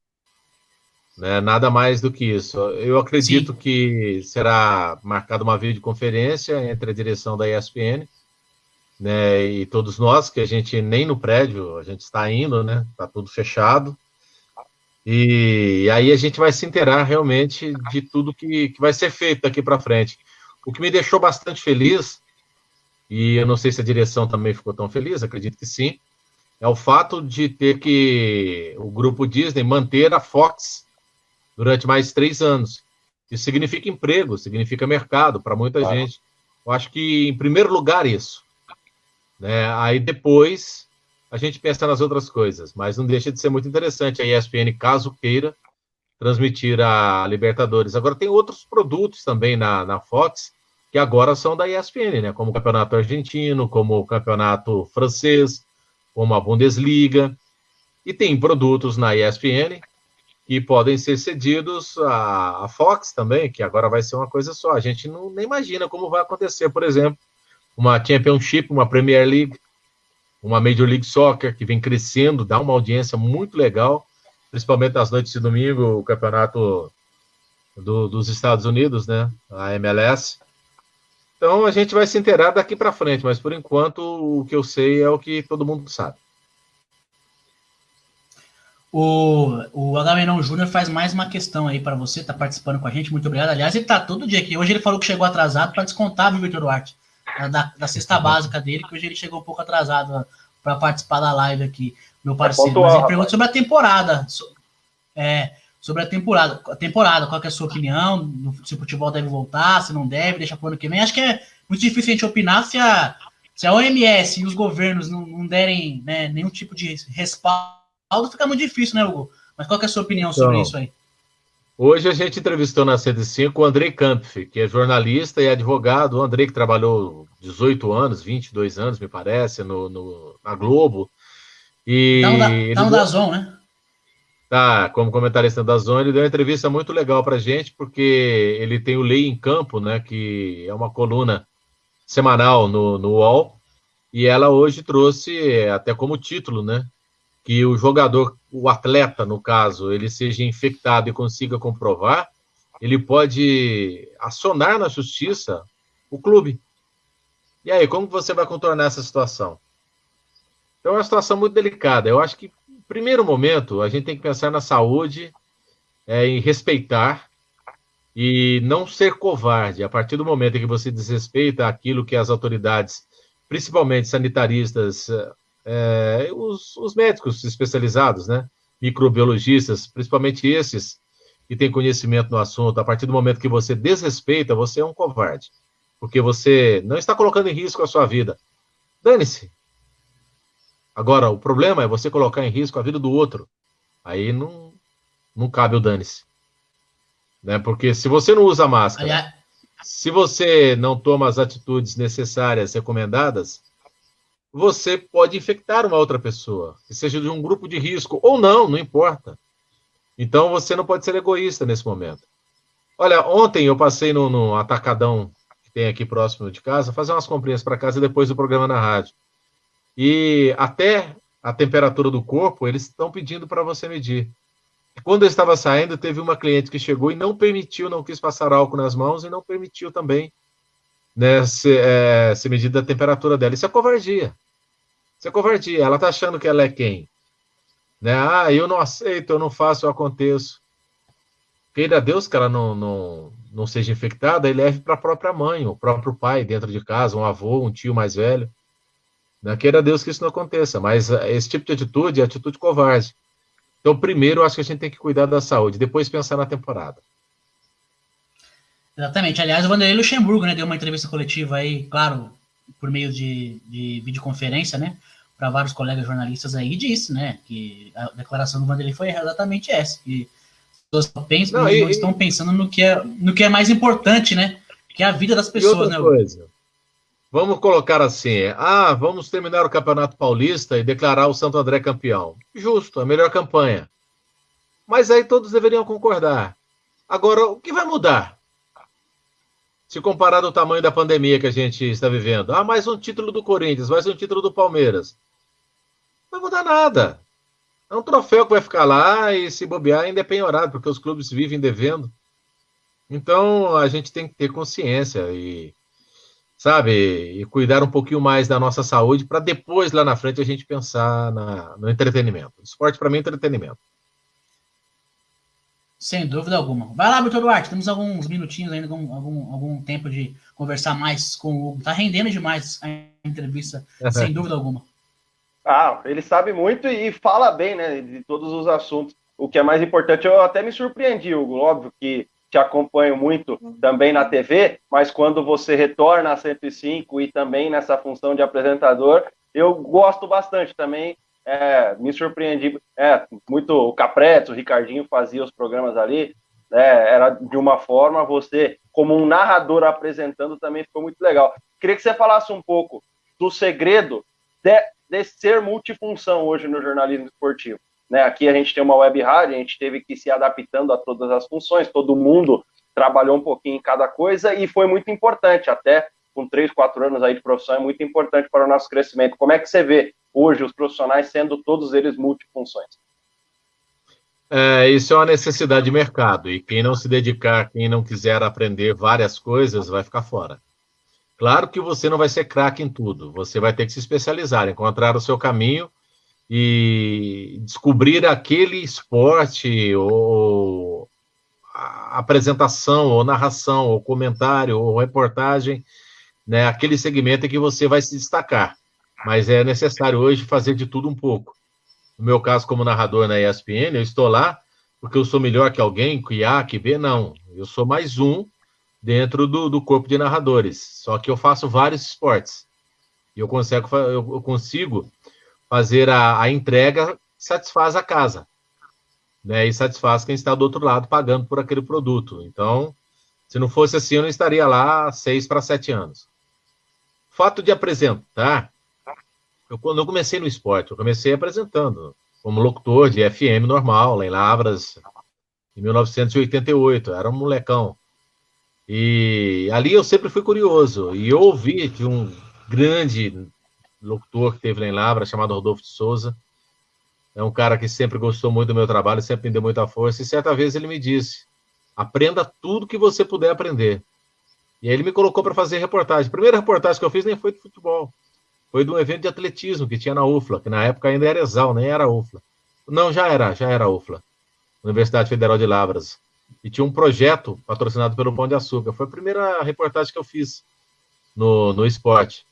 Né? Nada mais do que isso. Eu acredito Sim. que será marcada uma videoconferência entre a direção da ESPN, né, e todos nós, que a gente nem no prédio, a gente está indo, né? Está tudo fechado. E aí a gente vai se inteirar realmente de tudo que vai ser feito daqui para frente. O que me deixou bastante feliz, e eu não sei se a direção também ficou tão feliz, acredito que sim, é o fato de ter que o grupo Disney manter a Fox durante mais 3 anos. Isso significa emprego, significa mercado para muita gente. Eu acho que, em primeiro lugar, isso. Né? Aí depois a gente pensa nas outras coisas, mas não deixa de ser muito interessante a ESPN, caso queira, transmitir a Libertadores. Agora tem outros produtos também na Fox, que agora são da ESPN, né? Como o Campeonato Argentino, como o Campeonato Francês, como a Bundesliga, e tem produtos na ESPN que podem ser cedidos à Fox também, que agora vai ser uma coisa só. A gente nem imagina como vai acontecer, por exemplo, uma Championship, uma Premier League, uma Major League Soccer, que vem crescendo, dá uma audiência muito legal, principalmente nas noites de domingo, o campeonato dos Estados Unidos, né, a MLS. Então a gente vai se inteirar daqui para frente, mas por enquanto o que eu sei é o que todo mundo sabe. O Agamenon Júnior faz mais uma questão aí para você, tá participando com a gente, muito obrigado. Aliás, ele tá todo dia aqui. Hoje ele falou que chegou atrasado para descontar, viu, Vitor Duarte? Da cesta básica dele, que hoje ele chegou um pouco atrasado para participar da live aqui, meu parceiro. Pontual, mas ele pergunta rapaz. sobre a temporada. Sobre a temporada, qual que é a sua opinião? Se o futebol deve voltar, se não deve, deixa pro ano que vem. Acho que é muito difícil a gente opinar se a OMS e os governos não derem, né, nenhum tipo de respaldo, fica muito difícil, né, Hugo? Mas qual que é a sua opinião sobre isso aí? Hoje a gente entrevistou na 105 o Andrei Kampf, que é jornalista e advogado. O Andrei que trabalhou 18 anos, 22 anos, me parece, na Globo. E tá no DAZN, né? Tá, como comentarista da Zona, ele deu uma entrevista muito legal pra gente, porque ele tem o Lei em Campo, né, que é uma coluna semanal no UOL, e ela hoje trouxe, até como título, né, que o jogador, o atleta, no caso, ele seja infectado e consiga comprovar, ele pode acionar na justiça o clube. E aí, como você vai contornar essa situação? Então é uma situação muito delicada. Eu acho que, no primeiro momento, a gente tem que pensar na saúde, em respeitar e não ser covarde. A partir do momento em que você desrespeita aquilo que as autoridades, principalmente sanitaristas, os médicos especializados, né, microbiologistas, principalmente esses que têm conhecimento no assunto, a partir do momento que você desrespeita, você é um covarde, porque você não está colocando em risco a sua vida. Dane-se. Agora, o problema é você colocar em risco a vida do outro. Aí não cabe o dane-se. Né? Porque se você não usa máscara, se você não toma as atitudes necessárias, recomendadas, você pode infectar uma outra pessoa, que seja de um grupo de risco, ou não importa. Então, você não pode ser egoísta nesse momento. Olha, ontem eu passei no atacadão que tem aqui próximo de casa, fazer umas comprinhas para casa depois do programa na rádio. E até a temperatura do corpo, eles estão pedindo para você medir. Quando eu estava saindo, teve uma cliente que chegou e não quis passar álcool nas mãos e não permitiu também, né, ser medida a temperatura dela. Isso é covardia. Isso é covardia. Ela está achando que ela é quem? Né? Eu não aceito, eu não faço, eu aconteço. Queira Deus que ela não seja infectada e leve para a própria mãe, o próprio pai dentro de casa, um avô, um tio mais velho. Queira Deus que isso não aconteça, mas esse tipo de atitude é atitude covarde. Então, primeiro, eu acho que a gente tem que cuidar da saúde, depois pensar na temporada. Exatamente. Aliás, o Vanderlei Luxemburgo, né, deu uma entrevista coletiva aí, claro, por meio de videoconferência, né, para vários colegas jornalistas aí, e disse, né, que a declaração do Vanderlei foi exatamente essa, que as pessoas não estão pensando no que é mais importante, né, que é a vida das E pessoas, outra né, Hugo? coisa, vamos colocar assim, vamos terminar o Campeonato Paulista e declarar o Santo André campeão. Justo, a melhor campanha. Mas aí todos deveriam concordar. Agora, o que vai mudar? Se comparado ao tamanho da pandemia que a gente está vivendo. Mais um título do Corinthians, mais um título do Palmeiras. Não vai mudar nada. É um troféu que vai ficar lá e se bobear ainda é penhorado, porque os clubes vivem devendo. Então, a gente tem que ter consciência e, sabe, e cuidar um pouquinho mais da nossa saúde para depois, lá na frente, a gente pensar no entretenimento. Esporte, para mim, é entretenimento. Sem dúvida alguma. Vai lá, Vitor Duarte, temos alguns minutinhos ainda, algum tempo de conversar mais com o Hugo. Tá rendendo demais a entrevista, sem dúvida alguma. Ele sabe muito e fala bem, né, de todos os assuntos. O que é mais importante, eu até me surpreendi, Hugo, óbvio que te acompanho muito também na TV, mas quando você retorna a 105 e também nessa função de apresentador, eu gosto bastante também, me surpreendi, muito o Capreto, o Ricardinho fazia os programas ali, era de uma forma, você como um narrador apresentando também ficou muito legal. Queria que você falasse um pouco do segredo de ser multifunção hoje no jornalismo esportivo. Né? Aqui a gente tem uma web rádio, a gente teve que ir se adaptando a todas as funções, todo mundo trabalhou um pouquinho em cada coisa e foi muito importante, até com 3, 4 anos aí de profissão, é muito importante para o nosso crescimento. Como é que você vê hoje os profissionais sendo todos eles multifunções? Isso é uma necessidade de mercado, e quem não se dedicar, quem não quiser aprender várias coisas, vai ficar fora. Claro que você não vai ser craque em tudo, você vai ter que se especializar, encontrar o seu caminho e descobrir aquele esporte, ou apresentação, ou narração, ou comentário, ou reportagem, né, aquele segmento em que você vai se destacar. Mas é necessário hoje fazer de tudo um pouco. No meu caso, como narrador na ESPN, eu estou lá porque eu sou melhor que alguém, que A, que B, não. Eu sou mais um dentro do corpo de narradores. Só que eu faço vários esportes. E eu consigo fazer a entrega que satisfaz a casa, né? E satisfaz quem está do outro lado pagando por aquele produto. Então, se não fosse assim, eu não estaria lá há 6 para 7 anos. Fato de apresentar, quando eu comecei no esporte, eu comecei apresentando como locutor de FM normal, lá em Lavras, em 1988, era um molecão. E ali eu sempre fui curioso, e eu ouvi de um grande locutor que teve lá em Lavras, chamado Rodolfo de Souza. É um cara que sempre gostou muito do meu trabalho, sempre me deu muita força, e certa vez ele me disse: aprenda tudo que você puder aprender. E aí ele me colocou para fazer reportagem. A primeira reportagem que eu fiz nem foi de futebol, foi de um evento de atletismo que tinha na UFLA, que na época ainda era Exal, nem era UFLA. Não, já era UFLA, Universidade Federal de Lavras. E tinha um projeto patrocinado pelo Pão de Açúcar. Foi a primeira reportagem que eu fiz no esporte.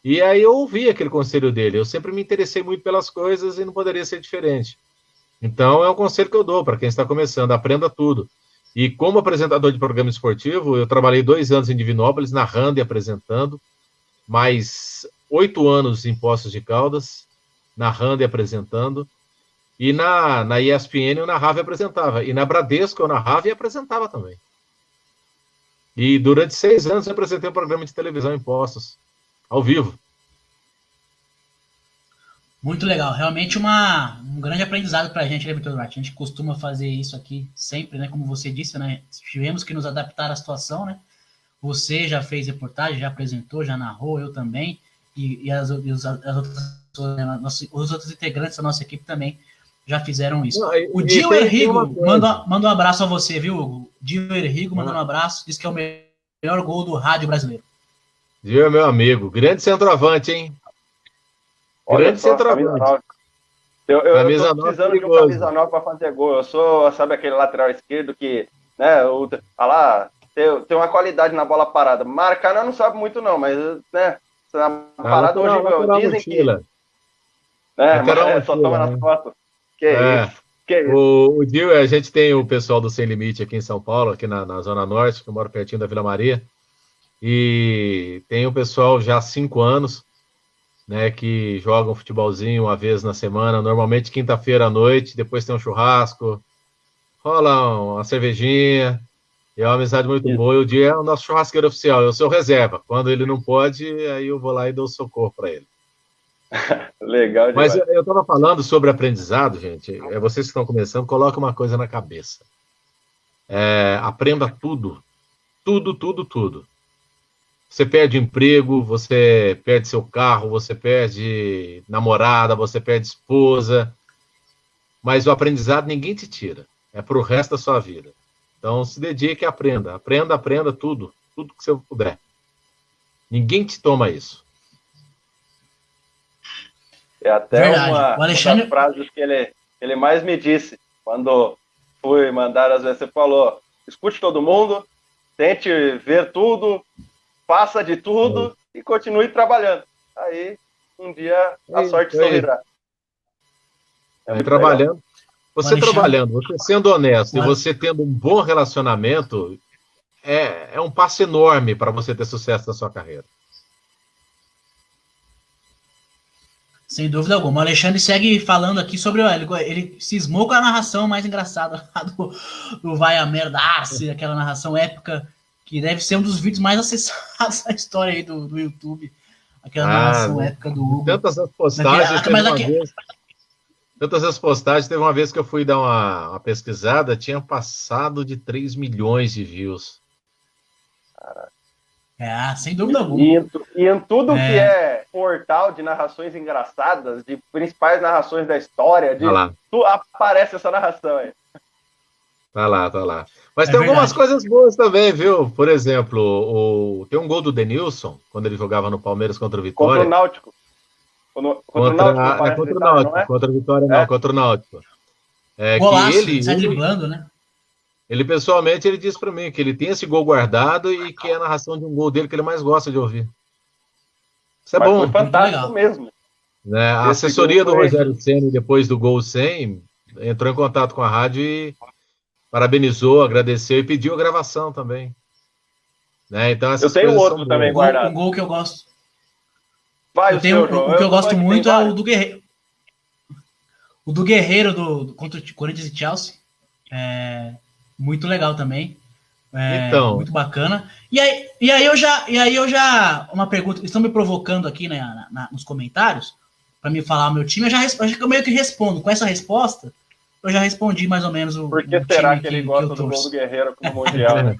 E aí eu ouvi aquele conselho dele. Eu sempre me interessei muito pelas coisas e não poderia ser diferente. Então é um conselho que eu dou para quem está começando: aprenda tudo. E como apresentador de programa esportivo, eu trabalhei 2 anos em Divinópolis, narrando e apresentando, mais 8 anos em Poços de Caldas, narrando e apresentando. E na ESPN eu narrava e apresentava. E na Bradesco eu narrava e apresentava também. E durante 6 anos eu apresentei um programa de televisão em Poços, ao vivo. Muito legal. Realmente um grande aprendizado para a gente, né, Vitor Duarte? A gente costuma fazer isso aqui sempre, né? Como você disse, né? Tivemos que nos adaptar à situação, né? Você já fez reportagem, já apresentou, já narrou, eu também. E os outros integrantes da nossa equipe também já fizeram isso. O Dio Errigo manda um abraço a você, viu, Hugo? Dio Errigo mandando um abraço, diz que é o melhor gol do rádio brasileiro. Dio é meu amigo, grande centroavante, hein? Grande centroavante. Eu tô precisando de um camisa nova para fazer gol. Eu sou, sabe, aquele lateral esquerdo que, né, tem uma qualidade na bola parada. Marcar não sabe muito não, mas, né, na parada hoje dizem que... Só toma nas fotos. Que isso. O Dio, a gente tem o pessoal do Sem Limite aqui em São Paulo, aqui na Zona Norte, que eu moro pertinho da Vila Maria, e tem o pessoal já há 5 anos, né, que jogam futebolzinho uma vez na semana, normalmente quinta-feira à noite, depois tem um churrasco, rola uma cervejinha, E é uma amizade muito boa. E o Di é o nosso churrasqueiro oficial. Eu sou reserva. Quando ele não pode, aí eu vou lá e dou socorro para ele. Legal demais. Mas eu estava falando sobre aprendizado, gente. Vocês que estão começando, coloquem uma coisa na cabeça. Aprenda tudo. Tudo, tudo, tudo. Você perde emprego, você perde seu carro, você perde namorada, você perde esposa. Mas o aprendizado ninguém te tira. É para o resto da sua vida. Então, se dedique e aprenda. Aprenda tudo. Tudo que você puder. Ninguém te toma isso. É até Verdade. uma das frases que ele mais me disse quando fui mandar, às vezes você falou, escute todo mundo, tente ver tudo, faça de tudo e continue trabalhando. Aí, um dia, a sorte sorrirá. Trabalhando. Você trabalhando, você sendo honesto e Claro. você tendo um bom relacionamento, é um passo enorme para você ter sucesso na sua carreira. Sem dúvida alguma. O Alexandre segue falando aqui sobre. Ele cismou com a narração mais engraçada lá do Vai a Merda, aquela narração épica, que deve ser um dos vídeos mais acessados da história aí do YouTube. Aquela narração épica do Hugo. Tantas as postagens, teve uma vez que eu fui dar uma pesquisada, tinha passado de 3 milhões de views. Sem dúvida alguma. E em tudo que é portal de narrações engraçadas, de principais narrações da história, aparece essa narração aí. Tá lá. Mas tem algumas coisas boas também, viu? Por exemplo, tem um gol do Denilson, quando ele jogava no Palmeiras contra o Vitória. Contra o Náutico. Contra o Vitória não, contra o Náutico. Golaço, ele sai driblando, né? Ele, pessoalmente, ele disse para mim que ele tem esse gol guardado e que é a narração de um gol dele que ele mais gosta de ouvir. Isso é bom. Foi fantástico mesmo. Né? A assessoria do Rogério Ceni, depois do gol 100, entrou em contato com a rádio e parabenizou, agradeceu e pediu a gravação também. Né? Então, eu tenho outro também guardado. Um gol que eu gosto. O que eu gosto muito é o do Guerreiro. O do Guerreiro contra o Corinthians e Chelsea. Muito legal também. Então. Muito bacana. E aí eu já. Uma pergunta. Estão me provocando aqui, né, nos comentários para me falar o meu time. Eu meio que respondo. Com essa resposta, eu já respondi mais ou menos o. Por que será que ele gosta do gol do Guerreiro como Mundial? Né?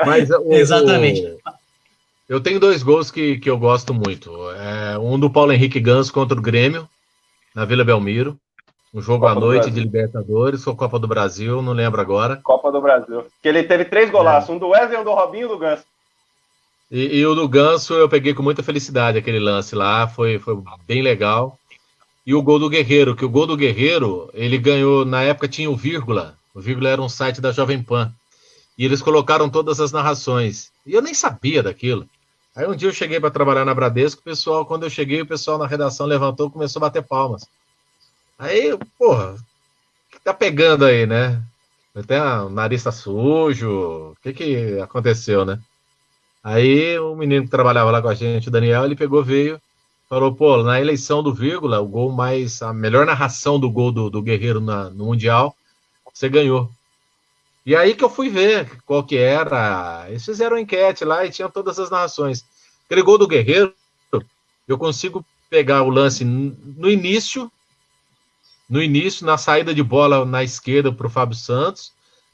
Mas, exatamente. Eu tenho 2 gols que eu gosto muito. Um do Paulo Henrique Ganso contra o Grêmio, na Vila Belmiro. Um jogo à noite de Libertadores ou Copa do Brasil, não lembro agora. Copa do Brasil. Que ele teve 3 golaços, um do Wesley, um do Robinho e um do Ganso. E o do Ganso eu peguei com muita felicidade aquele lance lá, foi bem legal. E o gol do Guerreiro, que o gol do Guerreiro, ele ganhou, na época tinha o Vírgula era um site da Jovem Pan. E eles colocaram todas as narrações. E eu nem sabia daquilo. Aí um dia eu cheguei para trabalhar na Bradesco, quando eu cheguei, o pessoal na redação levantou e começou a bater palmas. Aí, porra, o que tá pegando aí, né? Até o nariz tá sujo, o que aconteceu, né? Aí o menino que trabalhava lá com a gente, o Daniel, ele veio, falou, pô, na eleição do Vírgula, a melhor narração do gol do Guerreiro no Mundial, você ganhou. E aí que eu fui ver qual que era, eles fizeram uma enquete lá e tinham todas as narrações. Aquele gol do Guerreiro, eu consigo pegar o lance no início, na saída de bola na esquerda para o Fábio Santos,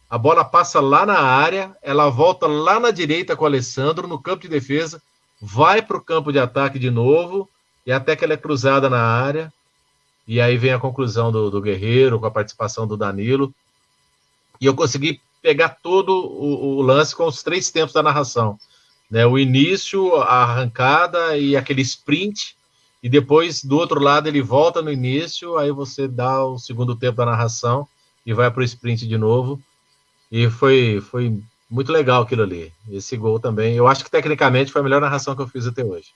a bola passa lá na área, ela volta lá na direita com o Alessandro, no campo de defesa, vai para o campo de ataque de novo, e até que ela é cruzada na área, e aí vem a conclusão do Guerreiro, com a participação do Danilo, e eu consegui pegar todo o lance com os 3 tempos da narração, né? O início, a arrancada e aquele sprint, e depois, do outro lado, ele volta no início, aí você dá o segundo tempo da narração e vai para o sprint de novo. E foi muito legal aquilo ali. Esse gol também. Eu acho que, tecnicamente, foi a melhor narração que eu fiz até hoje.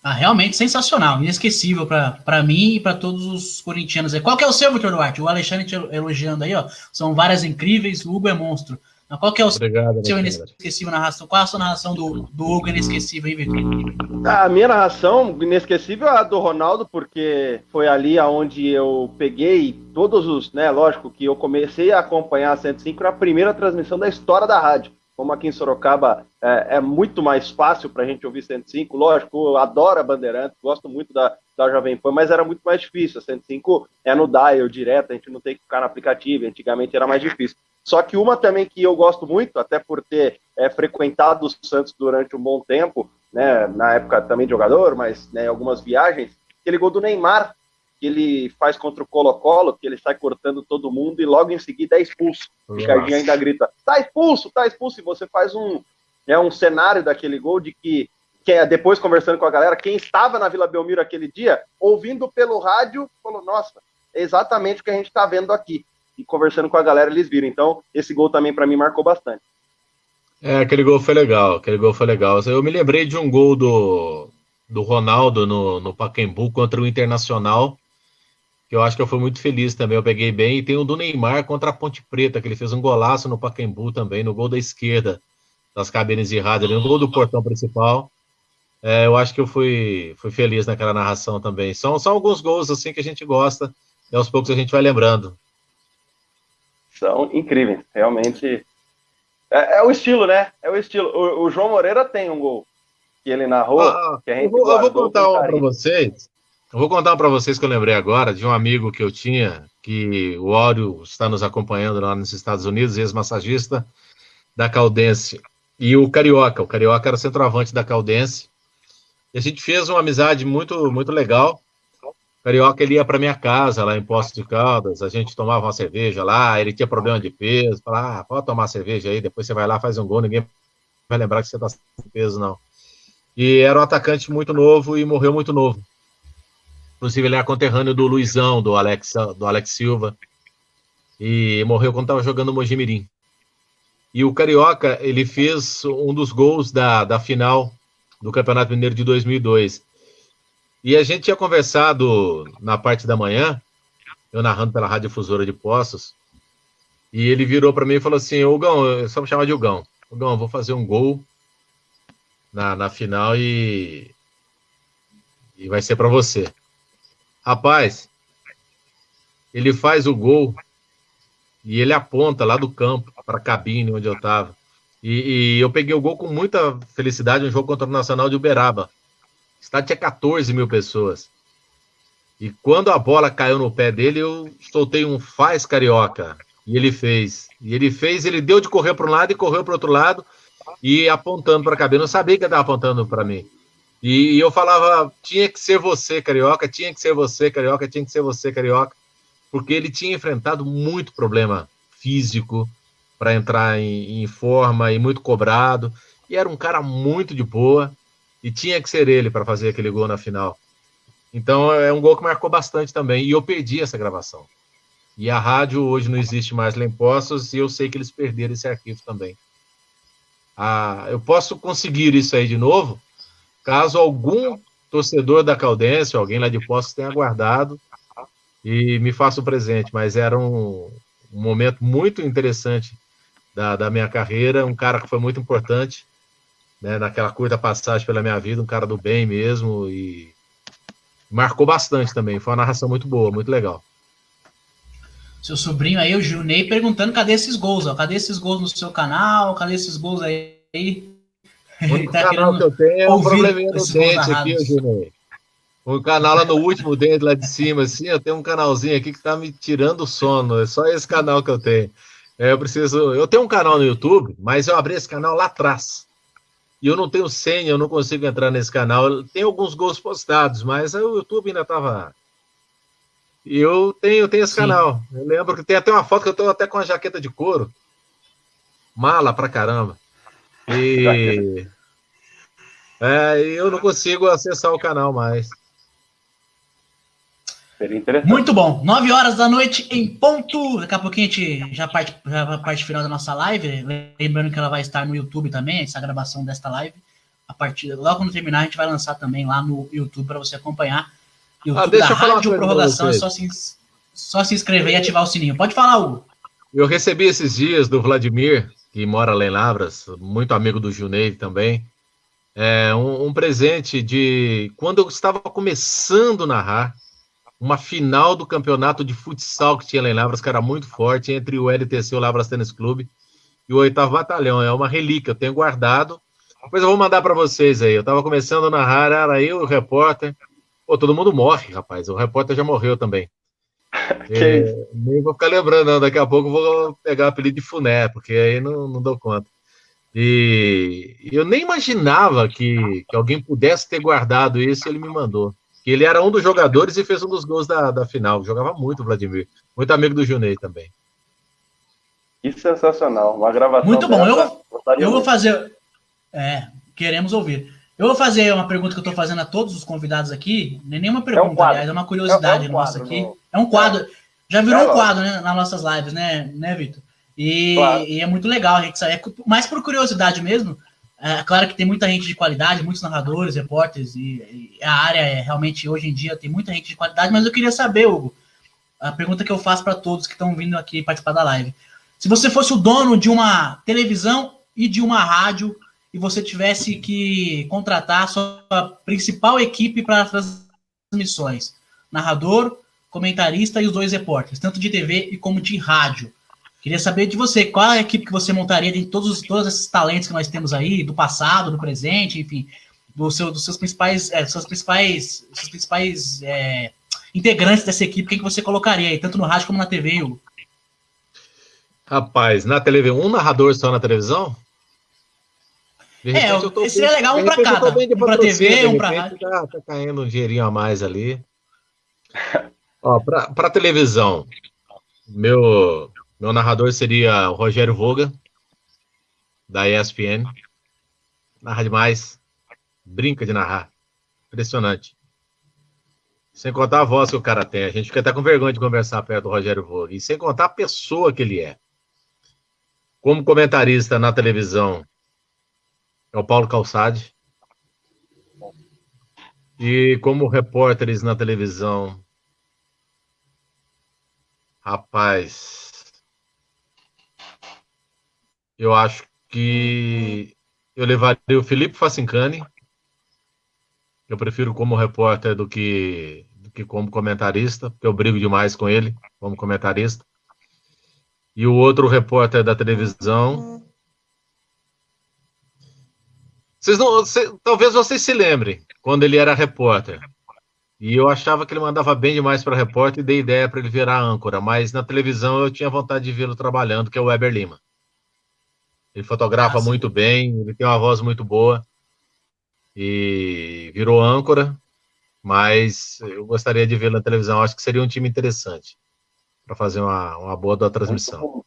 Realmente sensacional, inesquecível para mim e para todos os corintianos. Qual que é o seu, Vitor Duarte? O Alexandre te elogiando aí, ó. São várias incríveis, o Hugo é monstro. Mas qual que é o Obrigado, seu Alexandre. inesquecível narração? Qual é a sua narração do Hugo inesquecível, hein, Vitor? A minha narração inesquecível é a do Ronaldo, porque foi ali aonde eu peguei todos os, né, lógico que eu comecei a acompanhar a 105 na primeira transmissão da história da rádio. Como aqui em Sorocaba é muito mais fácil para a gente ouvir 105, lógico, eu adoro a Bandeirantes, gosto muito da Jovem Pan, mas era muito mais difícil. A 105 é no dial direto, a gente não tem que ficar no aplicativo, antigamente era mais difícil. Só que uma também que eu gosto muito, até por ter frequentado o Santos durante um bom tempo, né, na época também de jogador, mas né, algumas viagens, aquele gol do Neymar, que ele faz contra o Colo-Colo, que ele sai cortando todo mundo e logo em seguida é expulso. O Ricardinho ainda grita, tá expulso, e você faz um cenário daquele gol de que depois conversando com a galera, quem estava na Vila Belmiro aquele dia, ouvindo pelo rádio, falou, nossa, é exatamente o que a gente está vendo aqui. E conversando com a galera, eles viram. Então, esse gol também para mim marcou bastante. Aquele gol foi legal, Eu me lembrei de um gol do Ronaldo no Pacaembu contra o Internacional, que eu acho que eu fui muito feliz também, eu peguei bem. E tem o do Neymar contra a Ponte Preta, que ele fez um golaço no Pacaembu também, no gol da esquerda, das cabines de rádio, no gol do portão principal. Eu acho que eu fui feliz naquela narração também. São alguns gols assim que a gente gosta, e aos poucos a gente vai lembrando. São incríveis, realmente. É o estilo, né? É o estilo. O João Moreira tem um gol que ele narrou. Que a gente eu vou contar um para vocês. Eu vou contar para vocês que eu lembrei agora de um amigo que eu tinha, que o Áureo está nos acompanhando lá nos Estados Unidos, ex-massagista da Caldense. E o Carioca era centroavante da Caldense. E a gente fez uma amizade muito, muito legal. O Carioca, ele ia para minha casa, lá em Poços de Caldas, a gente tomava uma cerveja lá, ele tinha problema de peso, falava, pode tomar cerveja aí, depois você vai lá, faz um gol, ninguém vai lembrar que você está sem peso, não. E era um atacante muito novo e morreu muito novo. Inclusive, ele era conterrâneo do Luizão, do Alex Silva, e morreu quando estava jogando no Mojimirim. E o Carioca, ele fez um dos gols da final do Campeonato Mineiro de 2002. E a gente tinha conversado na parte da manhã, eu narrando pela Rádio Difusora de Poços, e ele virou para mim e falou assim, Hugão, só me chamar de Hugão, eu vou fazer um gol na final e vai ser para você. Rapaz, ele faz o gol e ele aponta lá do campo para a cabine onde eu estava. E eu peguei o gol com muita felicidade, um jogo contra o Nacional de Uberaba. O estádio tinha 14 mil pessoas. E quando a bola caiu no pé dele, eu soltei um faz Carioca. E ele fez. Ele deu de correr para um lado e correu para o outro lado e apontando para a cabine. Eu não sabia que ele estava apontando para mim. E eu falava, tinha que ser você, Carioca, tinha que ser você, Carioca, tinha que ser você, Carioca. Porque ele tinha enfrentado muito problema físico para entrar em forma e muito cobrado. E era um cara muito de boa. E tinha que ser ele para fazer aquele gol na final. Então é um gol que marcou bastante também. E eu perdi essa gravação. E a rádio hoje não existe mais lá em Poços e eu sei que eles perderam esse arquivo também. Eu posso conseguir isso aí de novo, caso algum torcedor da Caldense, alguém lá de Poços tenha guardado e me faça um presente. Mas era um momento muito interessante da minha carreira, um cara que foi muito importante, né, naquela curta passagem pela minha vida, um cara do bem mesmo, e marcou bastante também. Foi uma narração muito boa, muito legal. Seu sobrinho aí, o Junei, perguntando cadê esses gols, ó? Cadê esses gols no seu canal? Cadê esses gols aí? O único canal que eu tenho é um probleminha no dente aqui, o Junei. O canal lá no último dente, lá de cima, assim, eu tenho um canalzinho aqui que tá me tirando o sono. É só esse canal que eu tenho. Eu tenho um canal no YouTube, mas eu abri esse canal lá atrás. E eu não tenho senha, eu não consigo entrar nesse canal. Tem alguns gols postados, mas o YouTube ainda estava... E eu tenho esse canal. Eu lembro que tem até uma foto que eu estou até com a jaqueta de couro. Mala pra caramba. E eu não consigo acessar o canal mais. Muito bom. 9 horas da noite em ponto. Daqui a pouquinho a gente já parte para a parte final da nossa live. Lembrando que ela vai estar no YouTube também, essa gravação desta live. Logo quando terminar, a gente vai lançar também lá no YouTube para você acompanhar. YouTube deixa da Rádio Prorrogação. É só se inscrever e ativar o sininho. Pode falar, Hugo. Eu recebi esses dias do Vladimir que mora lá em Lavras, muito amigo do Juneide também. Um presente de quando eu estava começando a narrar uma final do campeonato de futsal que tinha lá em Lavras, que era muito forte, entre o LTC, o Lavras Tênis Clube, e o 8º Batalhão. É uma relíquia, eu tenho guardado. Depois eu vou mandar para vocês aí. Eu estava começando a narrar, era eu, o repórter. Pô, todo mundo morre, rapaz. O repórter já morreu também. Nem vou ficar lembrando, não. Daqui a pouco eu vou pegar o apelido de Funé, porque aí não dou conta. E eu nem imaginava que alguém pudesse ter guardado isso, e ele me mandou. Que ele era um dos jogadores e fez um dos gols da final. Jogava muito, Vladimir. Muito amigo do Junei também. Que sensacional. Uma gravação. Muito bom. Eu vou fazer... queremos ouvir. Eu vou fazer uma pergunta que eu estou fazendo a todos os convidados aqui. Nem nenhuma pergunta, aliás, é uma curiosidade nossa aqui. É um quadro. Já virou um quadro, né, nas nossas lives, né, Vitor? E é muito legal a gente saber. Mais por curiosidade mesmo. É claro que tem muita gente de qualidade, muitos narradores, repórteres, e a área realmente, hoje em dia, tem muita gente de qualidade, mas eu queria saber, Hugo, a pergunta que eu faço para todos que estão vindo aqui participar da live. Se você fosse o dono de uma televisão e de uma rádio, e você tivesse que contratar a sua principal equipe para as transmissões, narrador, comentarista e os 2 repórteres, tanto de TV e como de rádio. Queria saber de você, qual é a equipe que você montaria de todos esses talentos que nós temos aí, do passado, do presente, enfim, dos seus principais integrantes dessa equipe, quem que você colocaria aí, tanto no rádio como na TV, Hugo? Rapaz, na televisão, um narrador só na televisão? Seria legal um para cada. Um para TV, um para rádio. Tá caindo um dinheirinho a mais ali. Ó, para televisão, meu narrador seria o Rogério Voga, da ESPN. Narra demais. Brinca de narrar. Impressionante. Sem contar a voz que o cara tem. A gente fica até com vergonha de conversar perto do Rogério Voga. E sem contar a pessoa que ele é. Como comentarista na televisão, é o Paulo Calçade. E como repórteres na televisão, rapaz, eu acho que eu levaria o Felipe Facincani. Eu prefiro como repórter do que como comentarista, porque eu brigo demais com ele como comentarista. E o outro repórter da televisão... talvez vocês se lembrem, quando ele era repórter. E eu achava que ele mandava bem demais para repórter e dei ideia para ele virar âncora, mas na televisão eu tinha vontade de vê-lo trabalhando, que é o Weber Lima. Ele fotografa muito bem, ele tem uma voz muito boa e virou âncora, mas eu gostaria de vê-lo na televisão. Acho que seria um time interessante para fazer uma boa da transmissão.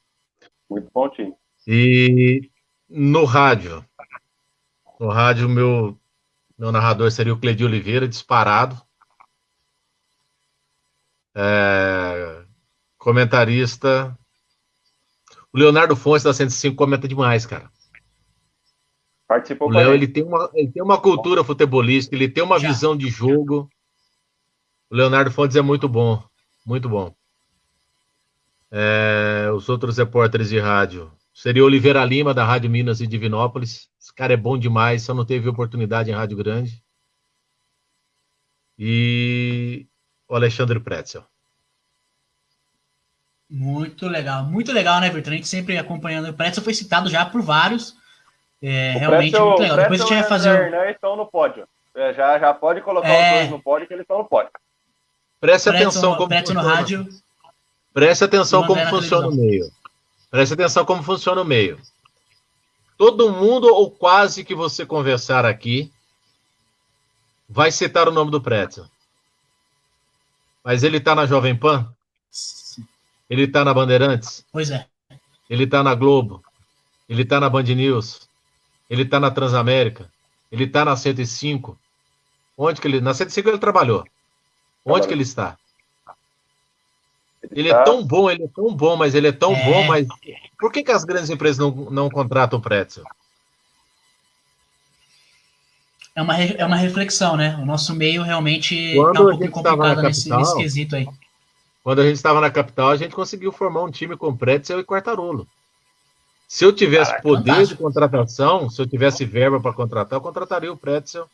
Muito bom time. E no rádio, meu narrador seria o Cledio Oliveira, disparado. Comentarista, o Leonardo Fontes da 105 comenta demais, cara. Participou. O Léo, ele tem uma cultura futebolística, ele tem uma visão de jogo. O Leonardo Fontes é muito bom, muito bom. Os outros repórteres de rádio seria o Oliveira Lima, da Rádio Minas e Divinópolis. Esse cara é bom demais, só não teve oportunidade em rádio grande. E o Alexandre Pretzel. Muito legal, né, Vitor? A gente sempre acompanhando. O Pretzel foi citado já por vários. Realmente Pretzel, muito legal. Depois a gente vai fazer. Eles estão no pódio. Já pode colocar os 2 no pódio, que eles estão no pódio. Preste atenção como funciona. No rádio. Preste atenção como funciona o meio. Preste atenção como funciona o meio. Todo mundo, ou quase que você conversar aqui, vai citar o nome do Pretzel. Mas ele está na Jovem Pan? Ele está na Bandeirantes? Pois é. Ele está na Globo? Ele está na Band News? Ele está na Transamérica? Ele está na 105? Onde que ele... Na 105 ele trabalhou. Onde que ele está? Ele é tão bom, mas ele é tão bom, mas por que as grandes empresas não contratam o Pretzel? É uma reflexão, né? O nosso meio realmente está um pouco complicado nesse quesito aí. Quando a gente estava na capital, a gente conseguiu formar um time com Pretzel e Quartarolo. Se eu tivesse poder de contratação, se eu tivesse verba para contratar, eu contrataria o Pretzel,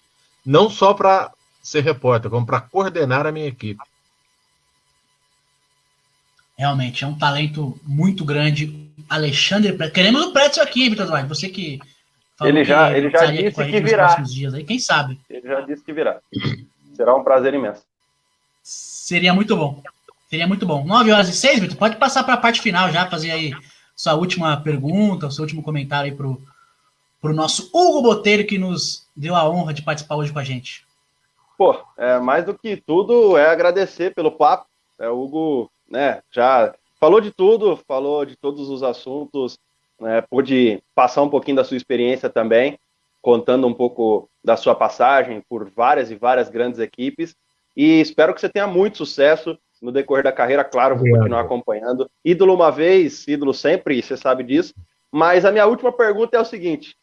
não só para ser repórter, como para coordenar a minha equipe. Realmente, é um talento muito grande. Alexandre Pretzel. Queremos o Pretzel aqui, Vitor Duarte. Você que falou ele já disse que virá. Dias aí, quem sabe? Ele já disse que virá. Será um prazer imenso. Seria muito bom. Seria muito bom. 9h06, Vitor. Pode passar para a parte final já, fazer aí sua última pergunta, o seu último comentário aí pro nosso Hugo Botelho, que nos deu a honra de participar hoje com a gente. Pô, mais do que tudo é agradecer pelo papo. O Hugo, né, já falou de tudo, falou de todos os assuntos, né, pôde passar um pouquinho da sua experiência também, contando um pouco da sua passagem por várias e várias grandes equipes, e espero que você tenha muito sucesso no decorrer da carreira. Claro, vou continuar acompanhando. Ídolo uma vez, ídolo sempre, você sabe disso. Mas a minha última pergunta é o seguinte: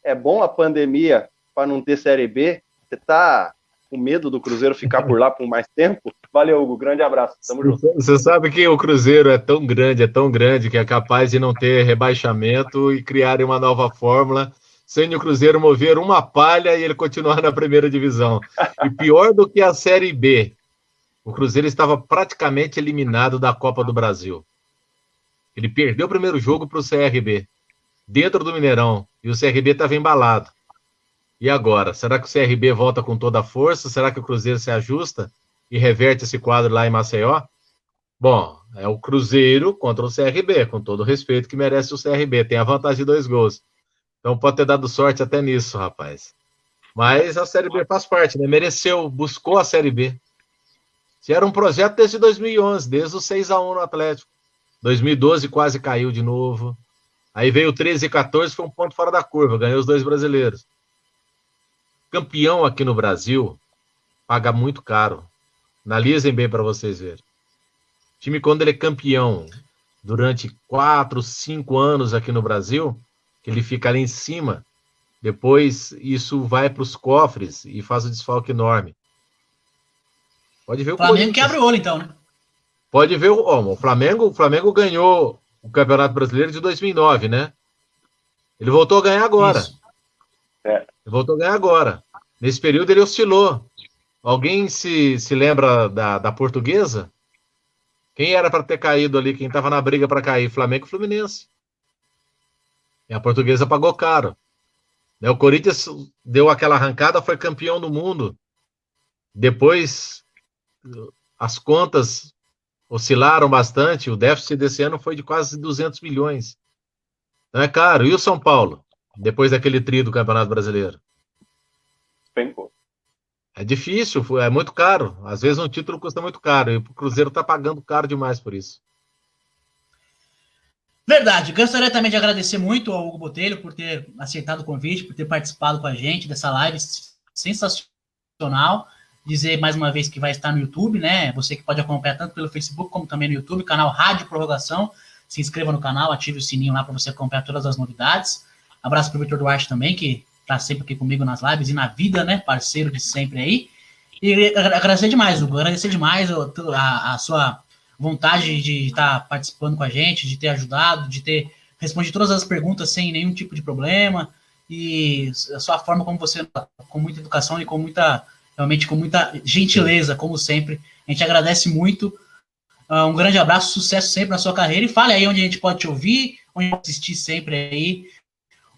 é bom a pandemia para não ter Série B? Você tá com medo do Cruzeiro ficar por lá por mais tempo? Valeu, Hugo. Grande abraço. Tamo junto. Você sabe que o Cruzeiro é tão grande, que é capaz de não ter rebaixamento e criarem uma nova fórmula, sem o Cruzeiro mover uma palha e ele continuar na primeira divisão. E pior do que a Série B, o Cruzeiro estava praticamente eliminado da Copa do Brasil. Ele perdeu o primeiro jogo para o CRB, dentro do Mineirão, e o CRB estava embalado. E agora? Será que o CRB volta com toda a força? Será que o Cruzeiro se ajusta e reverte esse quadro lá em Maceió? Bom, é o Cruzeiro contra o CRB, com todo o respeito que merece o CRB. Tem a vantagem de 2 gols. Então pode ter dado sorte até nisso, rapaz. Mas a Série B faz parte, né? Mereceu, buscou a Série B. Se era um projeto desde 2011, desde o 6-1 no Atlético. 2012 quase caiu de novo. Aí veio o 13 e 14, foi um ponto fora da curva, ganhou os 2 brasileiros. Campeão aqui no Brasil paga muito caro. Analisem bem para vocês verem. O time, quando ele é campeão durante 4, 5 anos aqui no Brasil, que ele fica ali em cima, depois isso vai para os cofres e faz um desfalque enorme. Pode ver o Flamengo que abre o olho, então, né? Pode ver o Flamengo ganhou o Campeonato Brasileiro de 2009, né? Ele voltou a ganhar agora. Ele voltou a ganhar agora. Nesse período ele oscilou. Alguém se lembra da Portuguesa? Quem era para ter caído ali? Quem estava na briga para cair? Flamengo e Fluminense. E a Portuguesa pagou caro. O Corinthians deu aquela arrancada, foi campeão do mundo. Depois as contas oscilaram bastante. O déficit desse ano foi de quase 200 milhões. Então é caro. E o São Paulo? Depois daquele trio do Campeonato Brasileiro? É difícil, é muito caro. Às vezes um título custa muito caro. E o Cruzeiro está pagando caro demais por isso. Verdade. Gostaria também de agradecer muito ao Hugo Botelho por ter aceitado o convite, por ter participado com a gente dessa live sensacional. Dizer mais uma vez que vai estar no YouTube, né? Você que pode acompanhar tanto pelo Facebook como também no YouTube, canal Rádio Prorrogação. Se inscreva no canal, ative o sininho lá para você acompanhar todas as novidades. Abraço para o Vitor Duarte também, que está sempre aqui comigo nas lives e na vida, né? Parceiro de sempre aí. E agradecer demais, Hugo. Agradecer demais a sua vontade de estar participando com a gente, de ter ajudado, de ter respondido todas as perguntas sem nenhum tipo de problema. E a sua forma como você, com muita educação e realmente com muita gentileza, como sempre. A gente agradece muito. Um grande abraço, sucesso sempre na sua carreira. E fale aí onde a gente pode te ouvir, onde pode assistir sempre aí.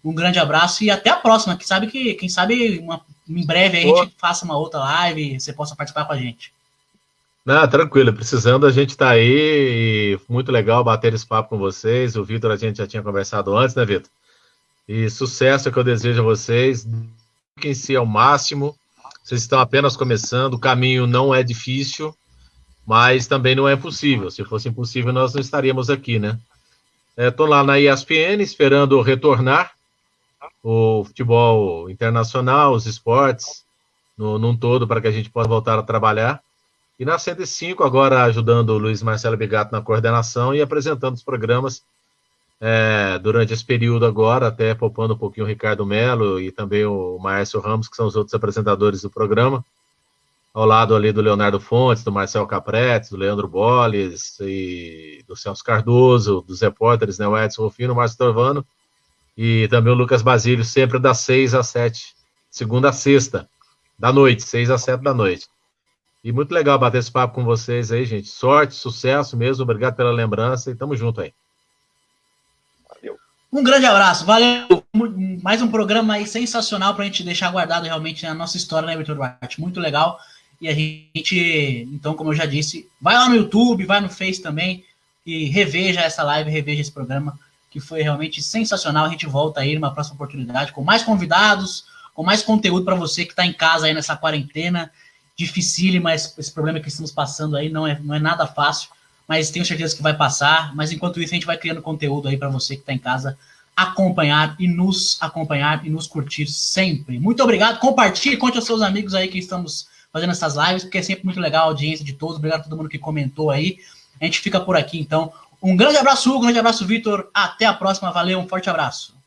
Um grande abraço e até a próxima. Quem sabe em breve a gente faça uma outra live e você possa participar com a gente. Não, tranquilo. Precisando, a gente tá aí. E muito legal bater esse papo com vocês. O Vitor, a gente já tinha conversado antes, né, Vitor? E sucesso que eu desejo a vocês. Dediquem-se ao máximo. Vocês estão apenas começando. O caminho não é difícil, mas também não é impossível. Se fosse impossível, nós não estaríamos aqui, né? Estou lá na ESPN esperando retornar o futebol internacional, os esportes, num todo, para que a gente possa voltar a trabalhar. E na 105, agora ajudando o Luiz Marcelo Bigato na coordenação e apresentando os programas durante esse período agora, até poupando um pouquinho o Ricardo Melo e também o Márcio Ramos, que são os outros apresentadores do programa, ao lado ali do Leonardo Fontes, do Marcel Capretes, do Leandro Bolles e do Celso Cardoso, dos repórteres, né, o Edson Rufino, o Márcio Torvano, E também o Lucas Basílio, sempre das 6 às 7, segunda a sexta, da noite, 6 às 7 da noite. E muito legal bater esse papo com vocês aí, gente. Sorte, sucesso mesmo, obrigado pela lembrança e tamo junto aí. Um grande abraço, valeu. Mais um programa aí sensacional pra gente deixar guardado realmente na nossa história, né, Vitor Duarte? Muito legal. E a gente, então, como eu já disse, vai lá no YouTube, vai no Face também e reveja essa live, reveja esse programa, que foi realmente sensacional. A gente volta aí numa próxima oportunidade com mais convidados, com mais conteúdo para você que está em casa aí nessa quarentena dificílima. Esse problema que estamos passando aí não é nada fácil, mas tenho certeza que vai passar. Mas enquanto isso, a gente vai criando conteúdo aí para você que está em casa acompanhar e nos curtir sempre. Muito obrigado. Compartilhe, conte aos seus amigos aí que estamos fazendo essas lives, porque é sempre muito legal a audiência de todos. Obrigado a todo mundo que comentou aí. A gente fica por aqui, então. Um grande abraço, Hugo, um grande abraço, Vitor. Até a próxima. Valeu, um forte abraço.